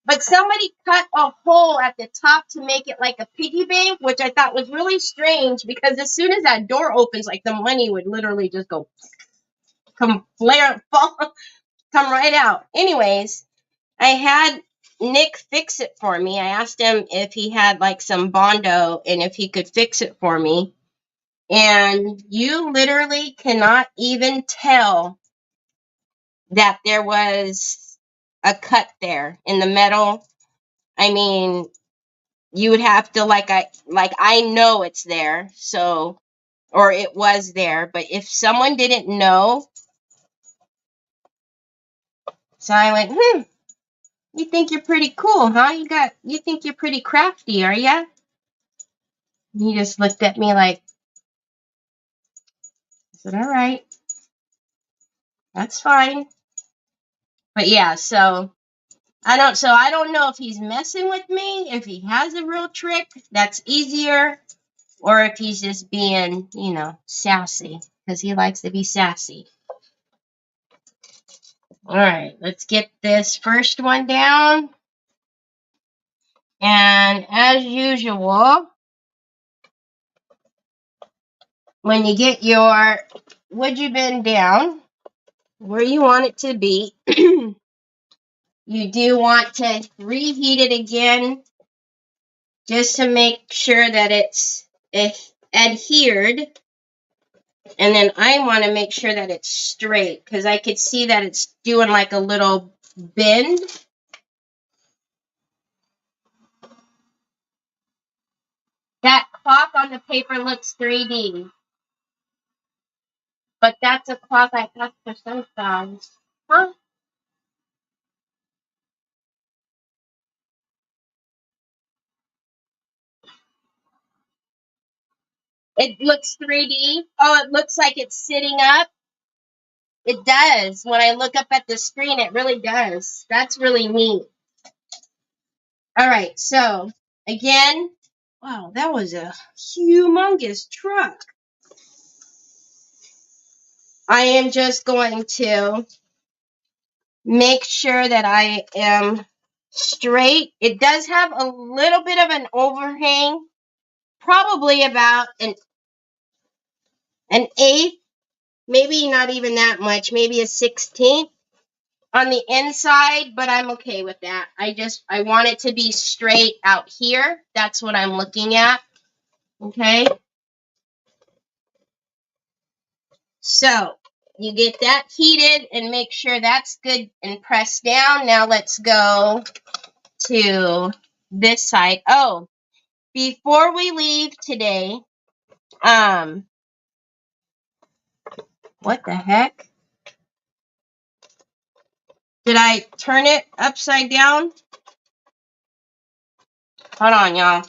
But somebody cut a hole at the top to make it like a piggy bank, which I thought was really strange because as soon as that door opens, like the money would literally just go come right out. Anyways, I had Nick fix it for me. I asked him if he had like some Bondo and if he could fix it for me. And you literally cannot even tell that there was a cut there in the metal. I mean, you would have to I know it's there, so, or it was there, but if someone didn't know, so I went, you think you're pretty cool, huh? You think you're pretty crafty, are ya? He just looked at me like, I said, all right, that's fine. But yeah, so I don't know if he's messing with me, if he has a real trick that's easier, or if he's just being, sassy, because he likes to be sassy. All right, let's get this first one down. And as usual, when you get your woodgie bin down where you want it to be, you do want to reheat it again just to make sure that it's adhered. And then I want to make sure that it's straight because I could see that it's doing like a little bend. That clock on the paper looks 3D. But that's a clock I got for Sunflowers. Huh? It looks 3D. Oh, it looks like it's sitting up. It does. When I look up at the screen, it really does. That's really neat. All right, so again, wow, that was a humongous truck. I am just going to make sure that I am straight. It does have a little bit of an overhang, probably about an eighth, maybe not even that much, maybe a 16th on the inside, but I'm okay with that. I want it to be straight out here. That's what I'm looking at. Okay. So you get that heated and make sure that's good and pressed down. Now let's go to this side. Oh, before we leave today, what the heck? Did I turn it upside down? Hold on, y'all.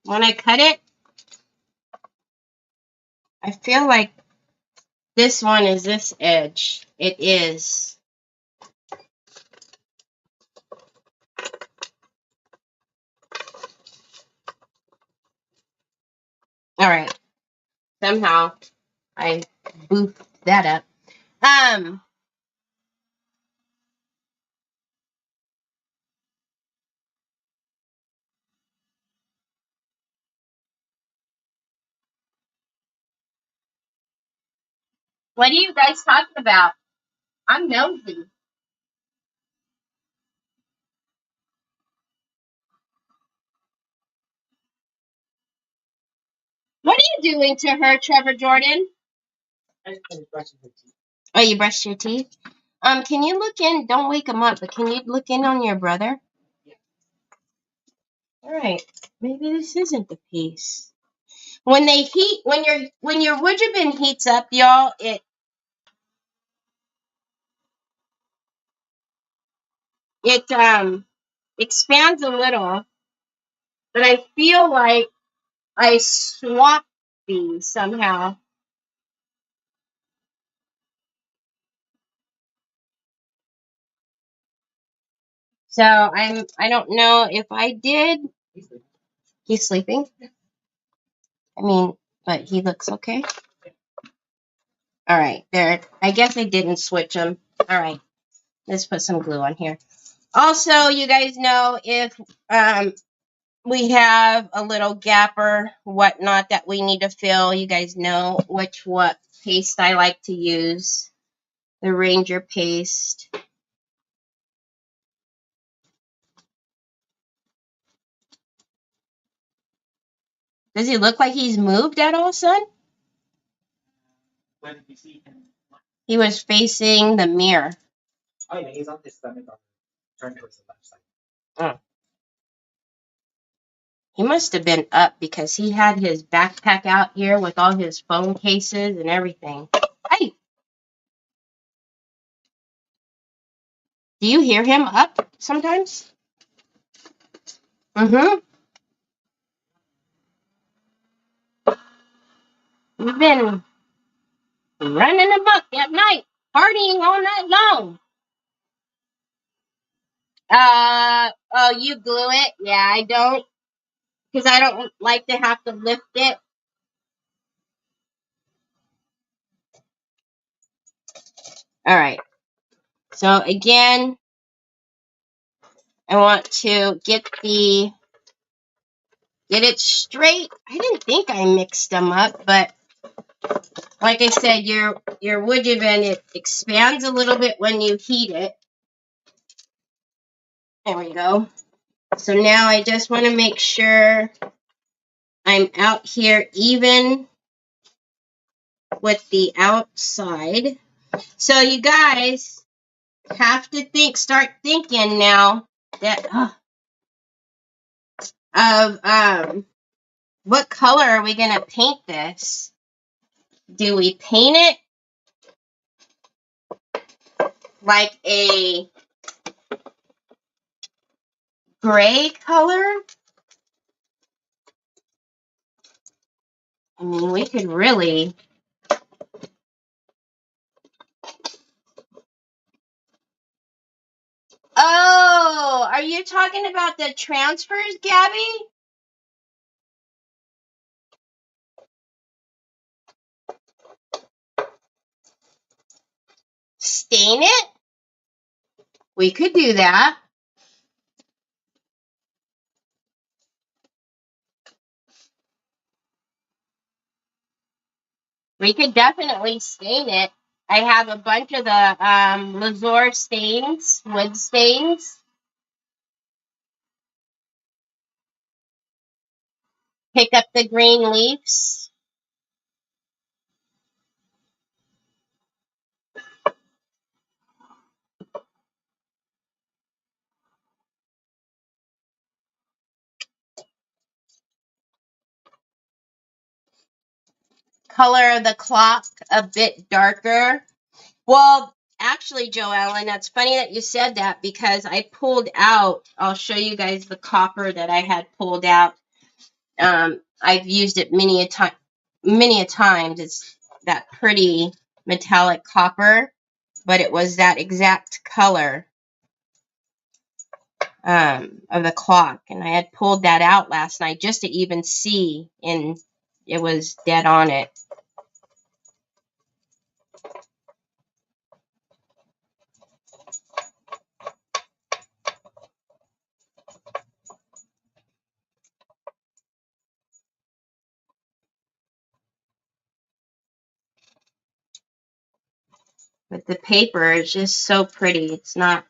When I cut it, I feel like this one is this edge. It is. All right. Somehow I boofed that up. What are you guys talking about? I'm nosy. What are you doing to her, Trevor Jordan? Oh, you brushed your teeth? Can you look in? Don't wake him up, but can you look in on your brother? All right. Maybe this isn't the piece. When they heat, when your woodjebin heats up, y'all, it expands a little, but I feel like I swapped these somehow. So I don't know if I did. He's sleeping. I mean, but he looks okay. All right, there. I guess I didn't switch them. All right, let's put some glue on here. Also, you guys know if we have a little gap or whatnot that we need to fill, you guys know what paste I like to use. The Ranger paste. Does he look like he's moved at all, son? When did you see him? He was facing the mirror. Oh, yeah, he's on his stomach, turned towards the left side. Oh. He must have been up because he had his backpack out here with all his phone cases and everything. Hey! Do you hear him up sometimes? Mm-hmm. We've been running amok at night, partying all night long. Oh, you glue it? Yeah, I don't, because I don't like to have to lift it. All right. So again, I want to get it straight. I didn't think I mixed them up, but like I said, your woodjebin, it expands a little bit when you heat it. There we go. So now I just want to make sure I'm out here even with the outside. So you guys have to start thinking now that of what color are we gonna paint this? Do we paint it like a gray color? I mean, we could really. Oh, are you talking about the transfers, Gabby? Stain it? We could do that. We could definitely stain it. I have a bunch of the Lazur stains, wood stains. Pick up the green leaves. Color of the clock a bit darker. Well, actually, Joellen, that's funny that you said that because I pulled out, I'll show you guys the copper that I had pulled out. I've used it many a times. It's that pretty metallic copper, but it was that exact color of the clock, and I had pulled that out last night just to even see, and it was dead on it. But the paper is just so pretty. It's not,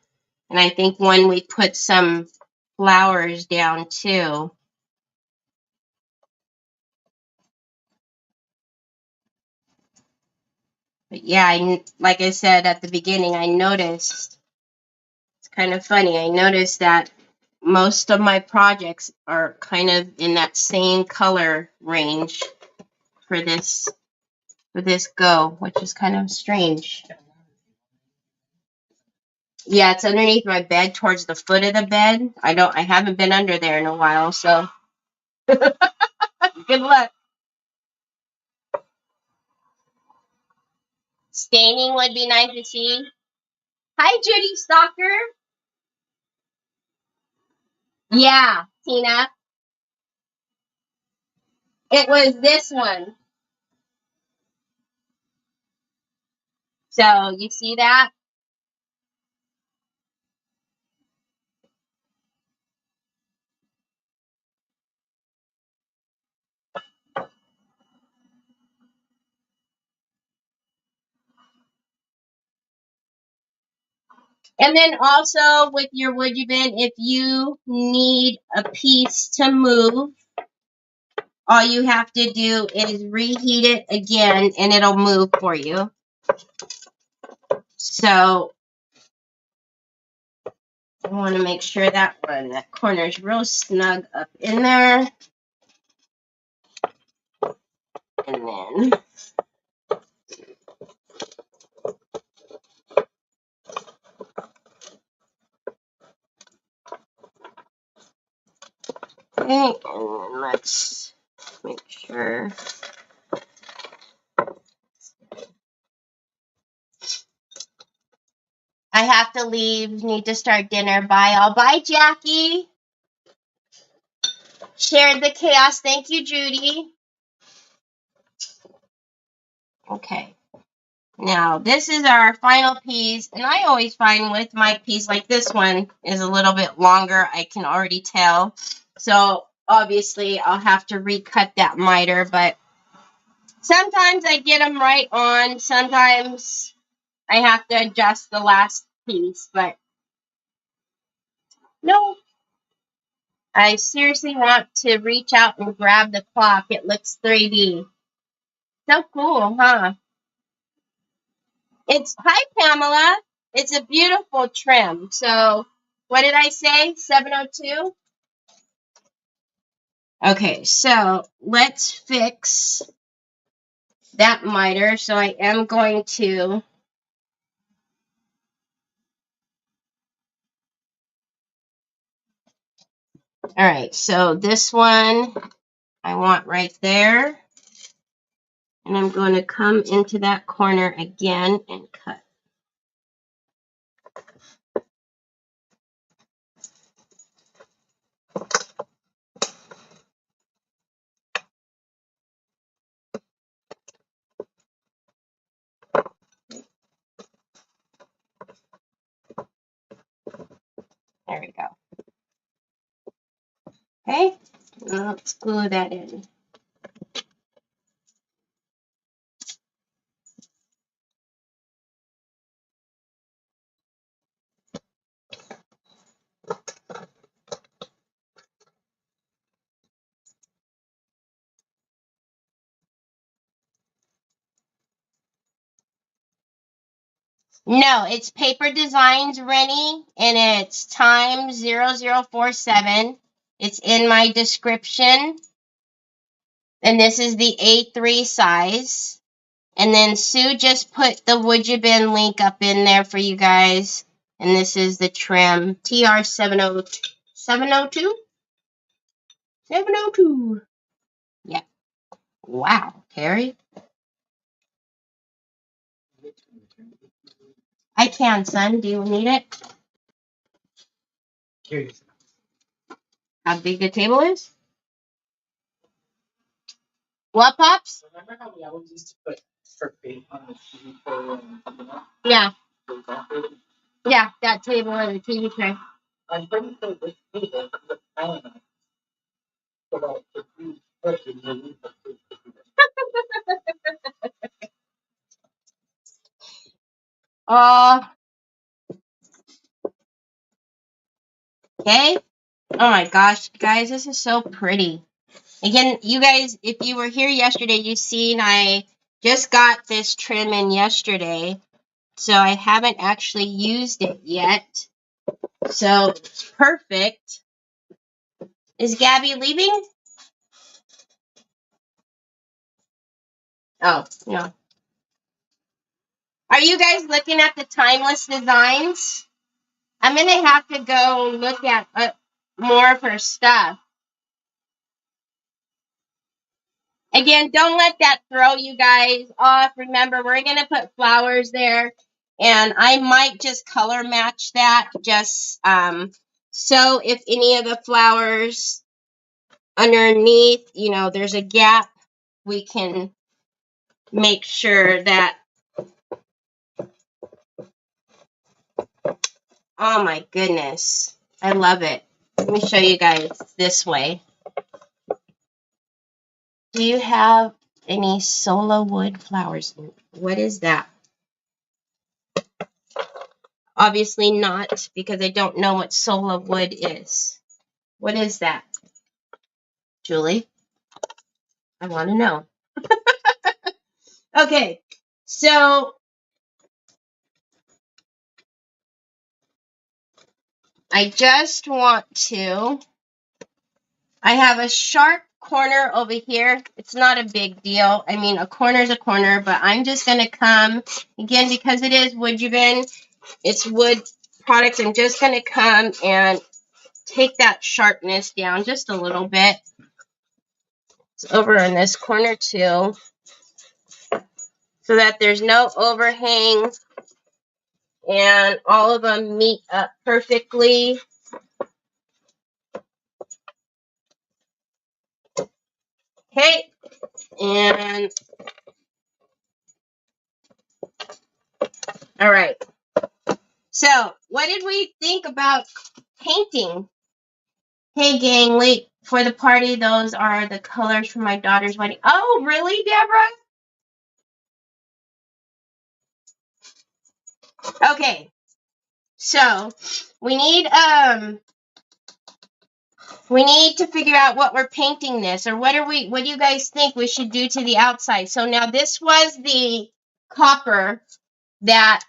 and I think when we put some flowers down too. But yeah, like I said at the beginning, I noticed, it's kind of funny, I noticed that most of my projects are kind of in that same color range for this go, which is kind of strange. Yeah, it's underneath my bed towards the foot of the bed. I haven't been under there in a while, so good luck. Staining would be nice to see. Hi, Judy Stalker. Yeah, Tina. It was this one. So you see that? And then also with your wood bin, if you need a piece to move, all you have to do is reheat it again and it'll move for you. So I want to make sure that corner is real snug up in there. And then okay, and then let's make sure. I have to leave. Need to start dinner. Bye all. Bye, Jackie. Shared the chaos. Thank you, Judy. Okay. Now, this is our final piece. And I always find with my piece, like this one is a little bit longer. I can already tell. So, obviously, I'll have to recut that miter. But sometimes I get them right on. Sometimes I have to adjust the last piece. But no, I seriously want to reach out and grab the clock. It looks 3D. So cool, huh? Hi, Pamela. It's a beautiful trim. So, what did I say? 702? Okay, so let's fix that miter. So, I am going to. All right, so this one I want right there. And I'm going to come into that corner again and cut. There we go. Okay, now let's glue that in. No, it's Paper Designs, Rennie, and it's time 0047. It's in my description, and this is the A3 size. And then Sue just put the Would You Bin link up in there for you guys. And this is the trim, TR702. 702? 702. Yeah. Wow, Terry. I can, son. Do you need it? Curious. How big the table is? What, Pops? Remember how we always used to put for bait on the TV tray and something else? Yeah. Like that big? Yeah, that table or the TV tray. I'm pretty sure this table is tiny enough so that if you push it, you'll need the food to do it. Okay. Oh my gosh, guys, this is so pretty. Again, you guys, if you were here yesterday, you seen I just got this trim in yesterday. So I haven't actually used it yet. So it's perfect. Is Gabby leaving? Oh, no. Are you guys looking at the timeless designs? I'm going to have to go look at more of her stuff. Again, don't let that throw you guys off. Remember, we're going to put flowers there. And I might just color match that just so if any of the flowers underneath, you know, there's a gap, we can make sure that, oh my goodness, I love it. Let me show you guys this way. Do you have any solo wood flowers? What is that? Obviously not, because I don't know what solo wood is. What is that? Julie? I want to know. Okay, so I just want to, I have a sharp corner over here. It's not a big deal. I mean, a corner is a corner, but I'm just going to come, again, because it is Wood You Bin, it's wood products, I'm just going to come and take that sharpness down just a little bit. It's over in this corner too, so that there's no overhang and all of them meet up perfectly. Okay, and all right. So, what did we think about painting? Hey, gang, wait for the party. Those are the colors for my daughter's wedding. Oh, really, Deborah? Okay, so we need to figure out what we're painting this, or what do you guys think we should do to the outside? So now this was the copper that,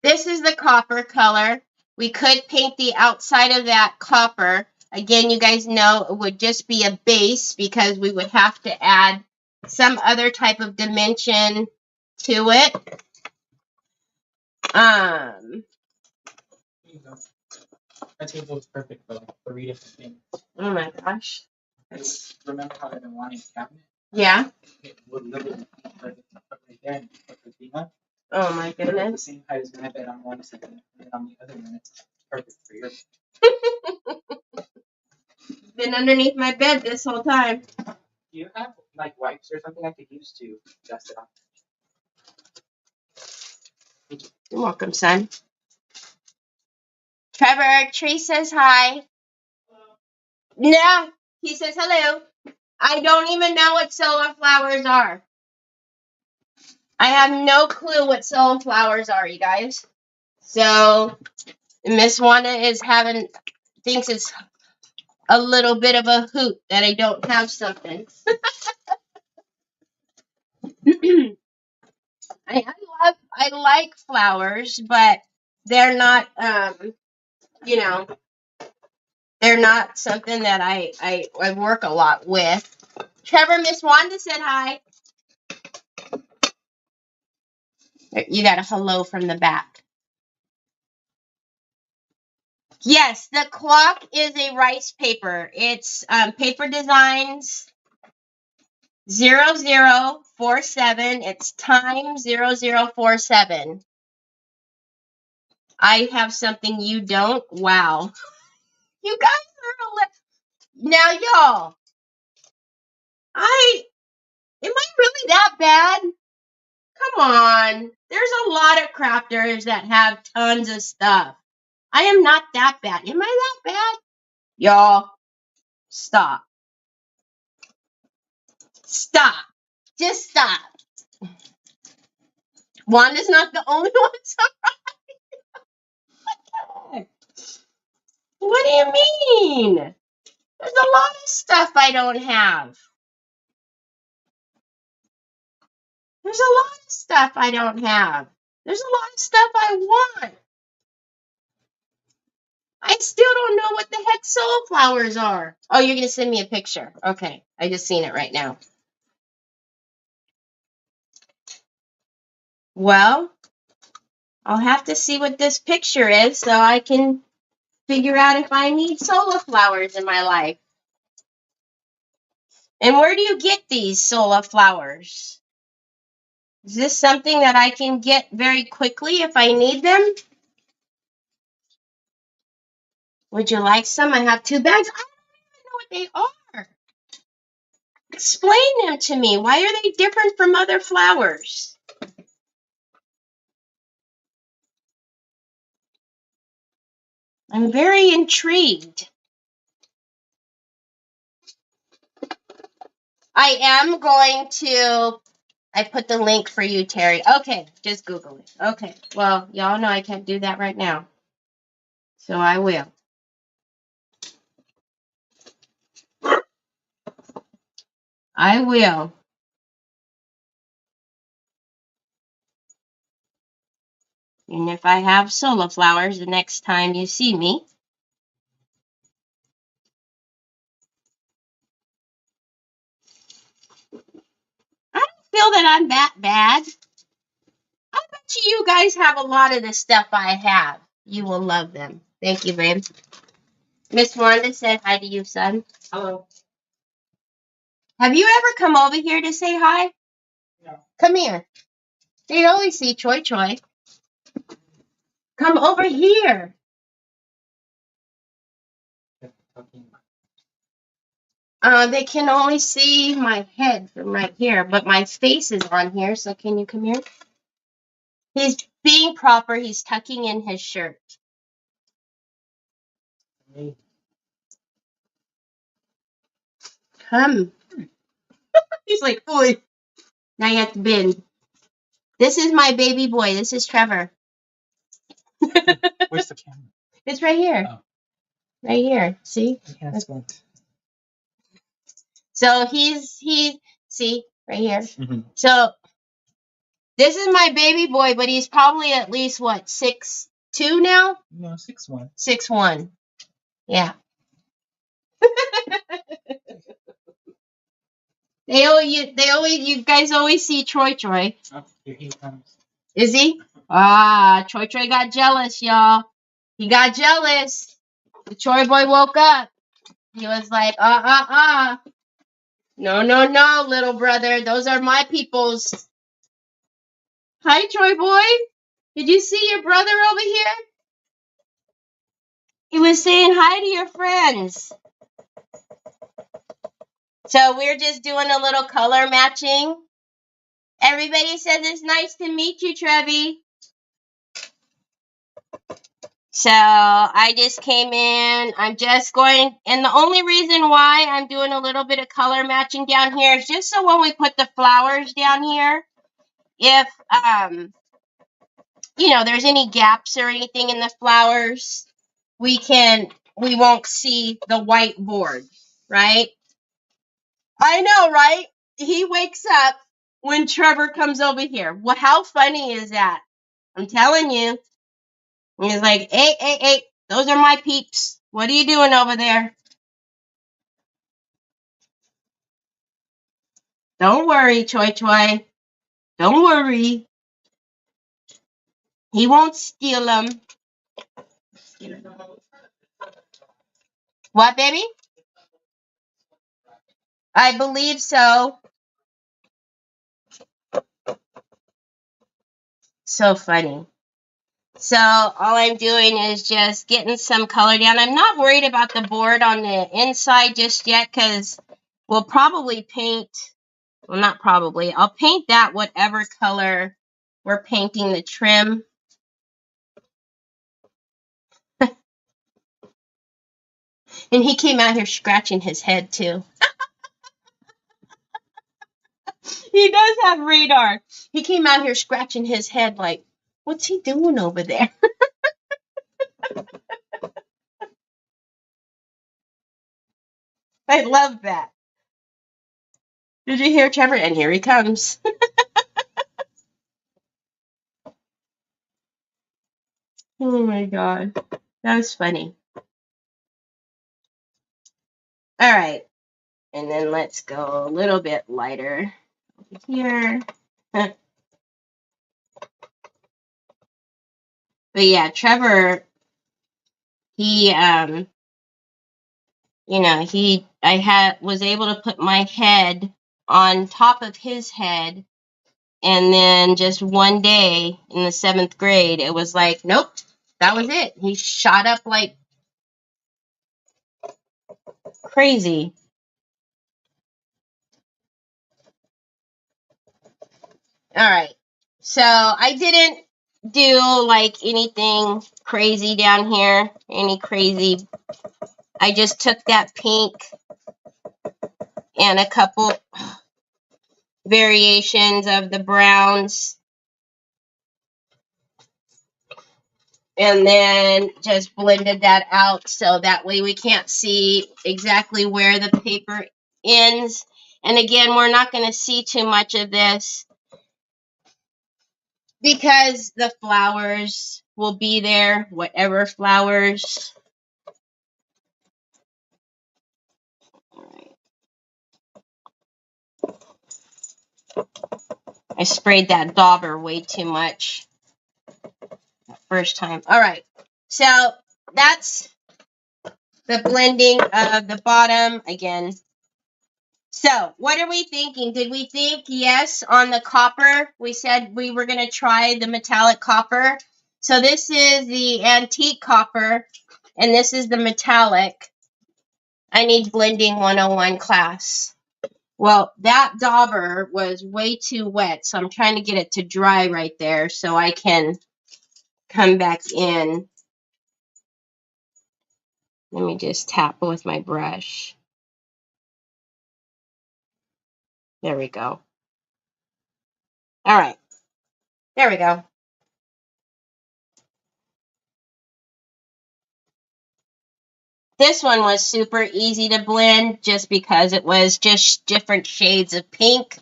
this is the copper color. We could paint the outside of that copper. Again, you guys know it would just be a base because we would have to add some other type of dimension to it. That table is perfect for like 3 different things. Oh my gosh. Remember how I've been wanting a cabinet? Yeah. It would literally be perfect to put right there and put the Prima. Oh my The goodness. same height as my bed on one side, and then on the other one, it's perfect for your. Been underneath my bed this whole time. Do you have like wipes or something I could use to dust it off? You're welcome, son. Trevor, Tree says hi. Yeah, he says hello. I don't even know what solar flowers are. I have no clue what solar flowers are, you guys. So Miss Wanda thinks it's a little bit of a hoot that I don't have something. I like flowers, but they're not, you know, they're not something that I work a lot with. Trevor, Miss Wanda said hi. You got a hello from the back. Yes, the clock is a rice paper. It's Paper Designs 0047. It's time 0047. I have something you don't. Wow. You guys are now, y'all. Am I really that bad? Come on. There's a lot of crafters that have tons of stuff. I am not that bad. Am I that bad? Y'all, stop. Stop. Just stop. Wanda's not the only one surprised. What do you mean? There's a lot of stuff I don't have. There's a lot of stuff I don't have. There's a lot of stuff I want. I still don't know what the heck soul flowers are. Oh, you're going to send me a picture. Okay. I just seen it right now. Well, I'll have to see what this picture is so I can figure out if I need solar flowers in my life. And where do you get these solar flowers? Is this something that I can get very quickly if I need them? Would you like some? I have 2 bags. I don't even know what they are. Explain them to me. Why are they different from other flowers? I'm very intrigued. I am going to, I put the link for you, Terry. Okay, just Google it. Okay, well, y'all know I can't do that right now. So I will. I will. And if I have solar flowers the next time you see me. I don't feel that I'm that bad. I bet you guys have a lot of the stuff I have. You will love them. Thank you, babe. Miss Wanda said hi to you, son. Hello. Have you ever come over here to say hi? No. Come here. They always see Choi Choi. Come over here. They can only see my head from right here, but my face is on here, so can you come here? He's being proper. He's tucking in his shirt. Come. He's like, oi. Now you have to bend. This is my baby boy. This is Trevor. Where's the camera? It's right here. Oh. Right here. See? So see, right here. Mm-hmm. So this is my baby boy, but he's probably at least, what, 6'2" now? No, 6'1". 6'1". Yeah. You guys always see Troy. Oh, here he comes. Is he? Troy got jealous, y'all. He got jealous. The Troy boy woke up. He was like, No, little brother. Those are my peoples. Hi, Troy boy. Did you see your brother over here? He was saying hi to your friends. So we're just doing a little color matching. Everybody says it's nice to meet you, Trevi. So I just came in. I'm just going, and the only reason why I'm doing a little bit of color matching down here is just so when we put the flowers down here, if, there's any gaps or anything in the flowers, we won't see the white board, right? I know, right? He wakes up when Trevor comes over here. How funny is that? I'm telling you. And he's like, hey, those are my peeps. What are you doing over there? Don't worry, Choi Choi. Don't worry. He won't steal them. What, baby? I believe so. So funny. So all I'm doing is just getting some color down. I'm not worried about the board on the inside just yet because we'll probably paint, well, not probably, I'll paint that whatever color we're painting the trim. And he came out here scratching his head too. He does have radar. He came out here scratching his head like, what's he doing over there? I love that. Did you hear, Trevor? And here he comes. Oh my God. That was funny. All right. And then let's go a little bit lighter over here. But yeah, Trevor, he, was able to put my head on top of his head. And then just one day in the 7th grade, it was like, nope, that was it. He shot up like crazy. All right. So I didn't do like anything crazy down here, I just took that pink and a couple variations of the browns and then just blended that out so that way we can't see exactly where the paper ends. And again, we're not going to see too much of this because the flowers will be there, whatever flowers. I sprayed that dauber way too much first time. All right, so that's the blending of the bottom again. So what are we thinking? Did we think yes on the copper? We said we were going to try the metallic copper. So this is the antique copper, and this is the metallic. I need blending 101 class. Well, that dauber was way too wet, so I'm trying to get it to dry right there so I can come back in. Let me just tap with my brush. There we go. All right. There we go. This one was super easy to blend just because it was just different shades of pink.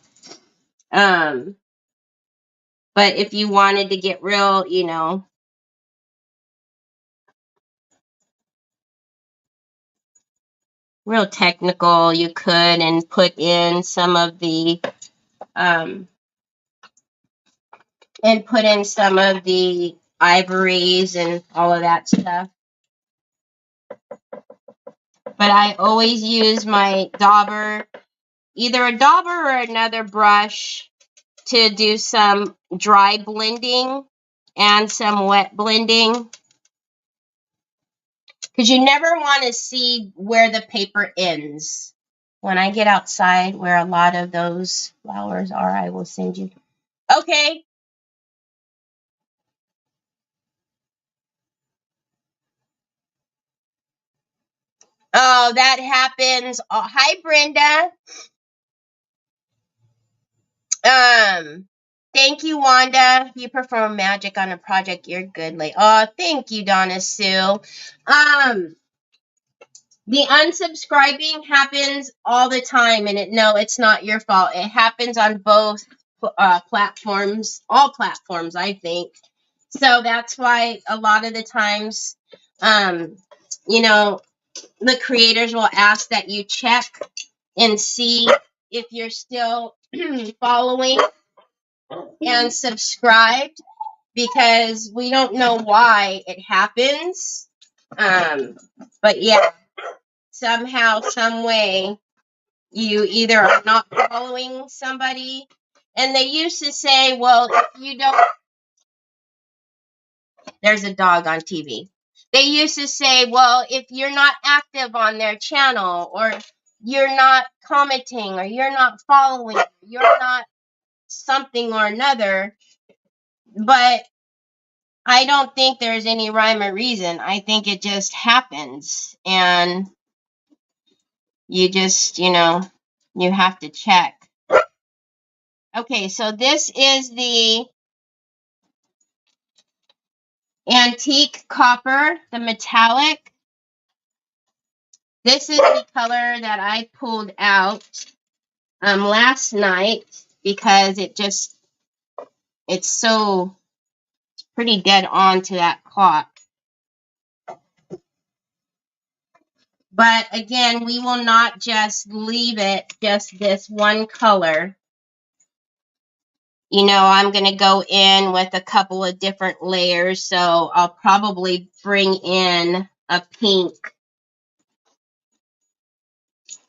But if you wanted to get real, real technical, you could and put in some of the ivories and all of that stuff. But I always use my dauber, either a dauber or another brush, to do some dry blending and some wet blending. Because you never want to see where the paper ends. When I get outside where a lot of those flowers are, I will send you. Okay. Oh, that happens. Oh, hi, Brenda. Thank you, Wanda. You perform magic on a project. You're good, late. Oh, thank you, Donna Sue. The unsubscribing happens all the time, and no, it's not your fault. It happens on both platforms, all platforms, I think. So that's why a lot of the times, you know, the creators will ask that you check and see if you're still following and subscribed, because we don't know why it happens. But yeah, somehow, some way, you either are not following somebody, and they used to say, well, if you don't, there's a dog on TV. They used to say, well, if you're not active on their channel, or you're not commenting, or you're not following, you're not something or another. But I don't think there's any rhyme or reason. I think it just happens. And you just, you have to check. Okay, so this is the antique copper, the metallic. This is the color that I pulled out last night, because it's so pretty dead on to that clock. But again, we will not just leave it just this one color. I'm going to go in with a couple of different layers, so I'll probably bring in a pink,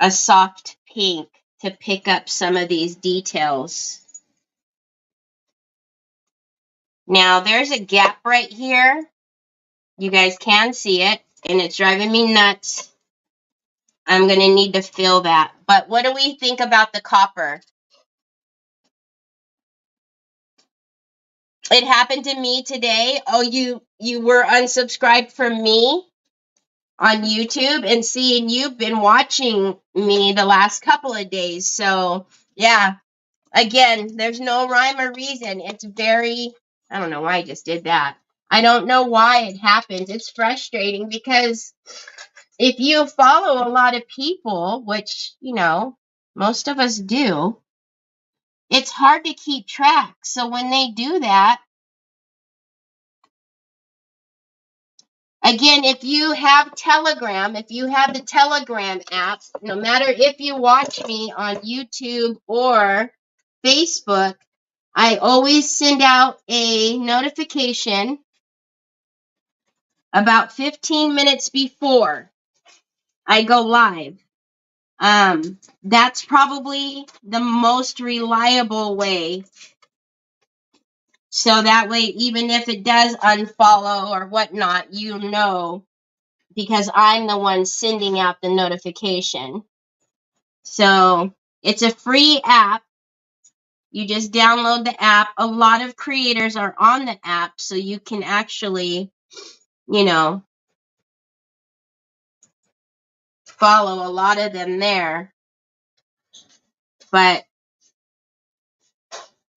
a soft pink, to pick up some of these details. Now, there's a gap right here. You guys can see it, and it's driving me nuts. I'm going to need to fill that. But what do we think about the copper? It happened to me today. Oh, you were unsubscribed from me on YouTube, and seeing you've been watching me the last couple of days. So, yeah, again, there's no rhyme or reason. It's very, I don't know why I just did that. I don't know why it happens. It's frustrating, because if you follow a lot of people, which, most of us do, it's hard to keep track. So when they do that, again, if you have Telegram, if you have the Telegram app, no matter if you watch me on YouTube or Facebook, I always send out a notification about 15 minutes before I go live. That's probably the most reliable way. So that way, even if it does unfollow or whatnot, because I'm the one sending out the notification. So it's a free app. You just download the app. A lot of creators are on the app, so you can actually, follow a lot of them there. But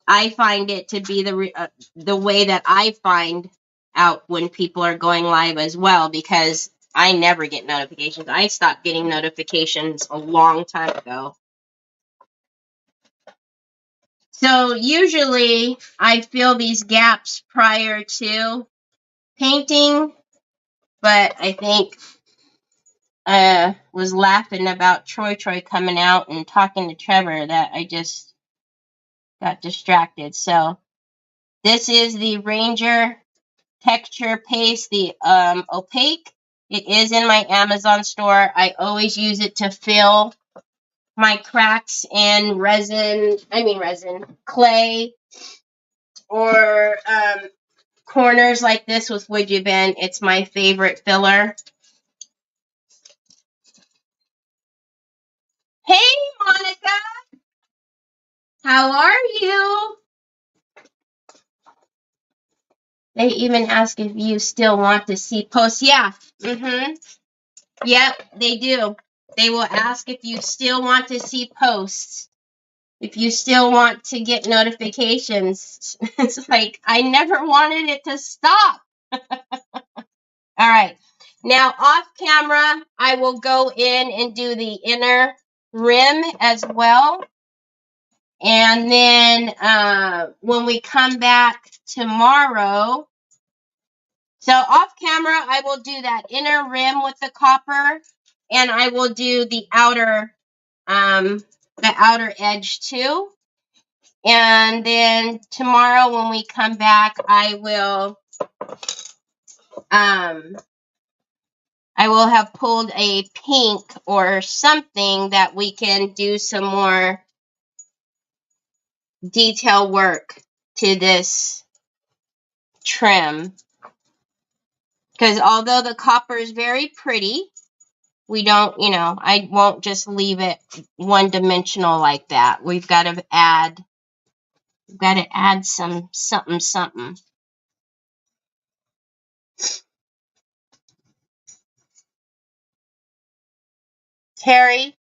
I find it to be the way that I find out when people are going live as well, because I never get notifications. I stopped getting notifications a long time ago. So usually I fill these gaps prior to painting, but I think was laughing about Troy coming out and talking to Trevor that I just got distracted. So this is the Ranger texture paste, the opaque. It is in my Amazon store. I always use it to fill my cracks in clay, or corners like this with Would You Ben. It's my favorite filler. Hey, Monica. How are you? They even ask if you still want to see posts. Yeah. Yep, they do. They will ask if you still want to see posts. If you still want to get notifications. It's like, I never wanted it to stop. All right. Now, off camera, I will go in and do the inner rim as well. And then when we come back tomorrow, So off camera, I will do that inner rim with the copper, and I will do the outer edge too. And then tomorrow when we come back, I will have pulled a pink or something that we can do some more detail work to this trim. Because although the copper is very pretty, we don't, I won't just leave it one dimensional like that. We've got to add some something. Terry,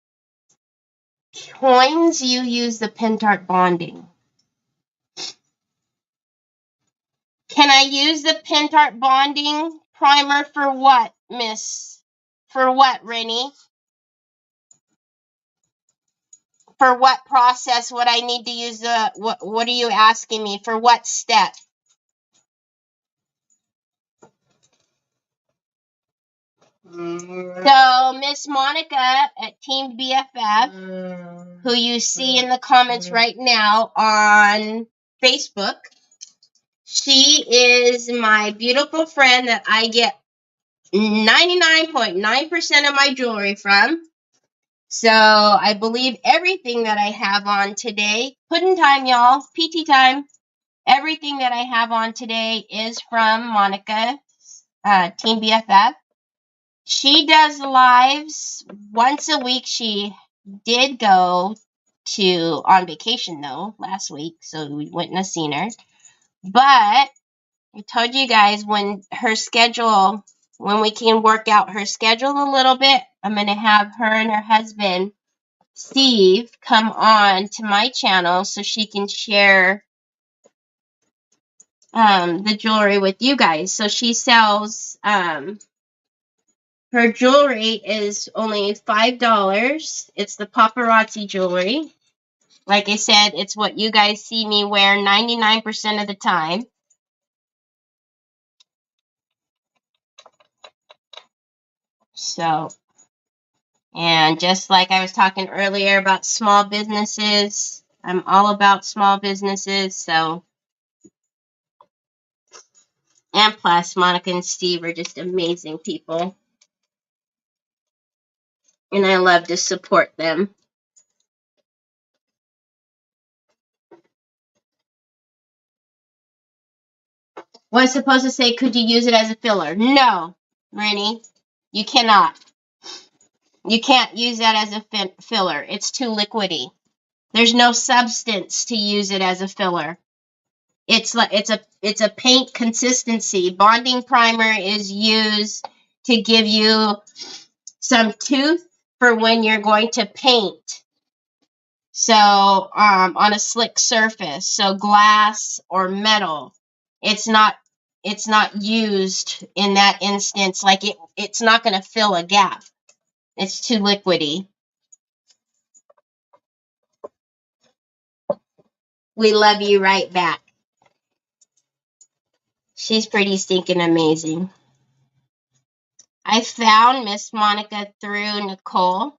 coins, you use the Pentart bonding. Can I use the Pentart bonding primer for what, Miss? For what, Rennie? For what process would I need to use the, what are you asking me? For what step? So, Miss Monica at Team BFF, who you see in the comments right now on Facebook, she is my beautiful friend that I get 99.9% of my jewelry from. So, I believe everything that I have on today, pudding time, y'all, PT time, everything that I have on today is from Monica, Team BFF. She does lives once a week. She did go on vacation though last week, so we wouldn't have seen her. But I told you guys when we can work out her schedule a little bit, I'm going to have her and her husband, Steve, come on to my channel so she can share the jewelry with you guys. So she sells her jewelry is only $5. It's the paparazzi jewelry. Like I said, it's what you guys see me wear 99% of the time. So, and just like I was talking earlier about small businesses, I'm all about small businesses. So, and plus, Monica and Steve are just amazing people. And I love to support them. Was supposed to say, could you use it as a filler? No, Rennie, you cannot. You can't use that as a filler. It's too liquidy. There's no substance to use it as a filler. It's a paint consistency. Bonding primer is used to give you some tooth for when you're going to paint. So on a slick surface, so glass or metal, it's not used in that instance. Like it's not going to fill a gap. It's too liquidy. We love you right back. She's pretty stinking amazing. I found Miss Monica through Nicole.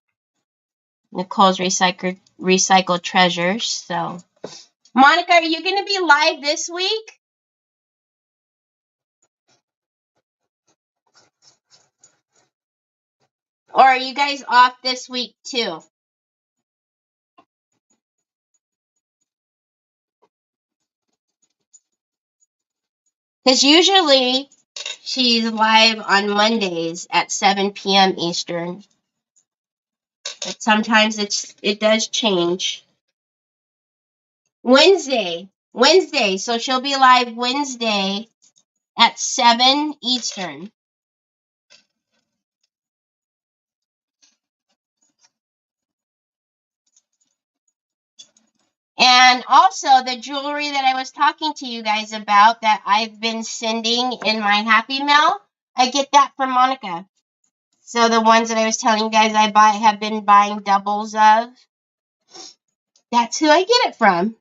Nicole's recycled treasures. So, Monica, are you going to be live this week? Or are you guys off this week too? Because usually she's live on Mondays at 7 p.m. Eastern. But sometimes it does change. Wednesday. So she'll be live Wednesday at 7 Eastern. And also the jewelry that I was talking to you guys about that I've been sending in my Happy Mail, I get that from Monica. So the ones that I was telling you guys I have been buying doubles of, that's who I get it from.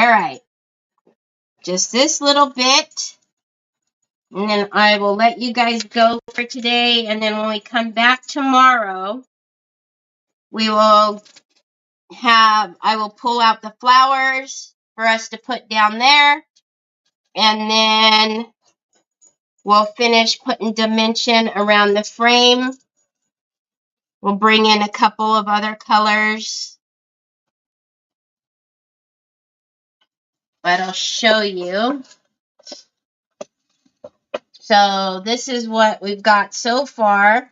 All right. Just this little bit. And then I will let you guys go for today. And then when we come back tomorrow, I will pull out the flowers for us to put down there. And then we'll finish putting dimension around the frame. We'll bring in a couple of other colors. But I'll show you. So this is what we've got so far.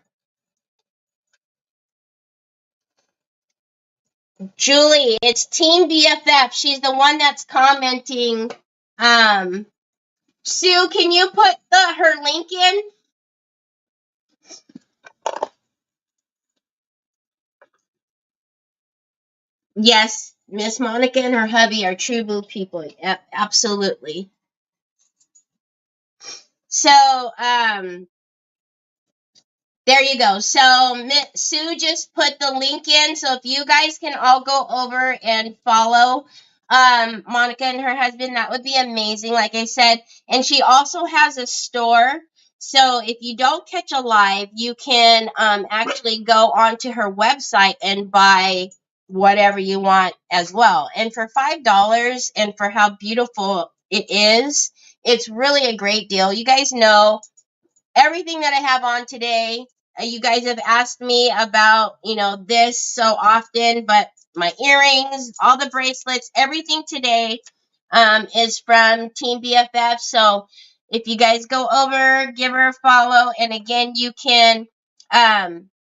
Julie, it's Team BFF. She's the one that's commenting. Sue, can you put her link in? Yes, Miss Monica and her hubby are true blue people. Absolutely. So, there you go. So Sue just put the link in. So if you guys can all go over and follow Monica and her husband, that would be amazing, like I said. And she also has a store. So if you don't catch a live, you can actually go onto her website and buy whatever you want as well. And for $5 and for how beautiful it is, it's really a great deal. You guys know everything that I have on today. You guys have asked me about, this so often, but my earrings, all the bracelets, everything today is from Team BFF. So if you guys go over, give her a follow. And again, you can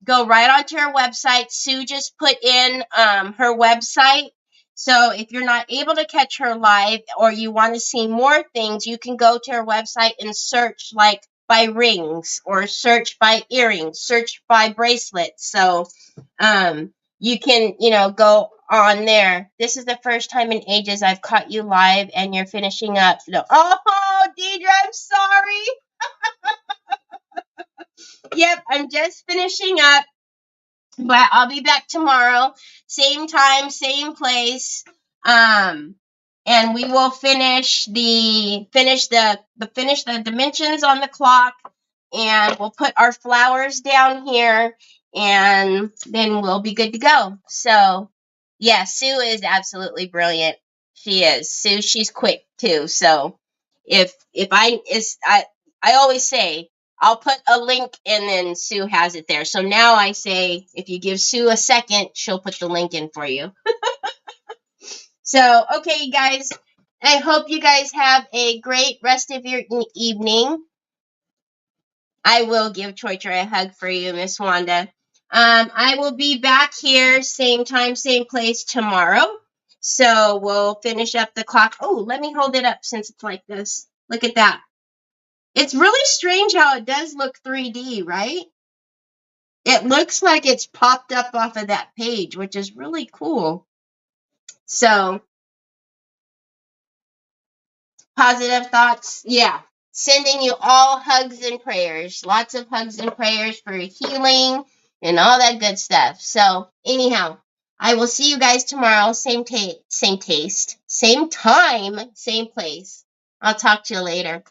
go right onto her website. Sue just put in her website. So if you're not able to catch her live or you want to see more things, you can go to her website and search by rings or search by earrings, search by bracelets. So you can, go on there. This is the first time in ages I've caught you live and you're finishing up. No. Oh, Deidre, I'm sorry. Yep, I'm just finishing up. But I'll be back tomorrow, same time, same place. And we will finish the dimensions on the clock, and we'll put our flowers down here, and then we'll be good to go. So, yeah, Sue is absolutely brilliant. She is. Sue, she's quick too. So, I always say, I'll put a link and then Sue has it there. So now I say, if you give Sue a second, she'll put the link in for you. So, okay, you guys, I hope you guys have a great rest of your evening. I will give Troitra a hug for you, Miss Wanda. I will be back here, same time, same place tomorrow. So we'll finish up the clock. Oh, let me hold it up since it's like this. Look at that. It's really strange how it does look 3D, right? It looks like it's popped up off of that page, which is really cool. So, positive thoughts. Yeah. Sending you all hugs and prayers. Lots of hugs and prayers for healing and all that good stuff. So, anyhow, I will see you guys tomorrow. Same taste, same time, same place. I'll talk to you later.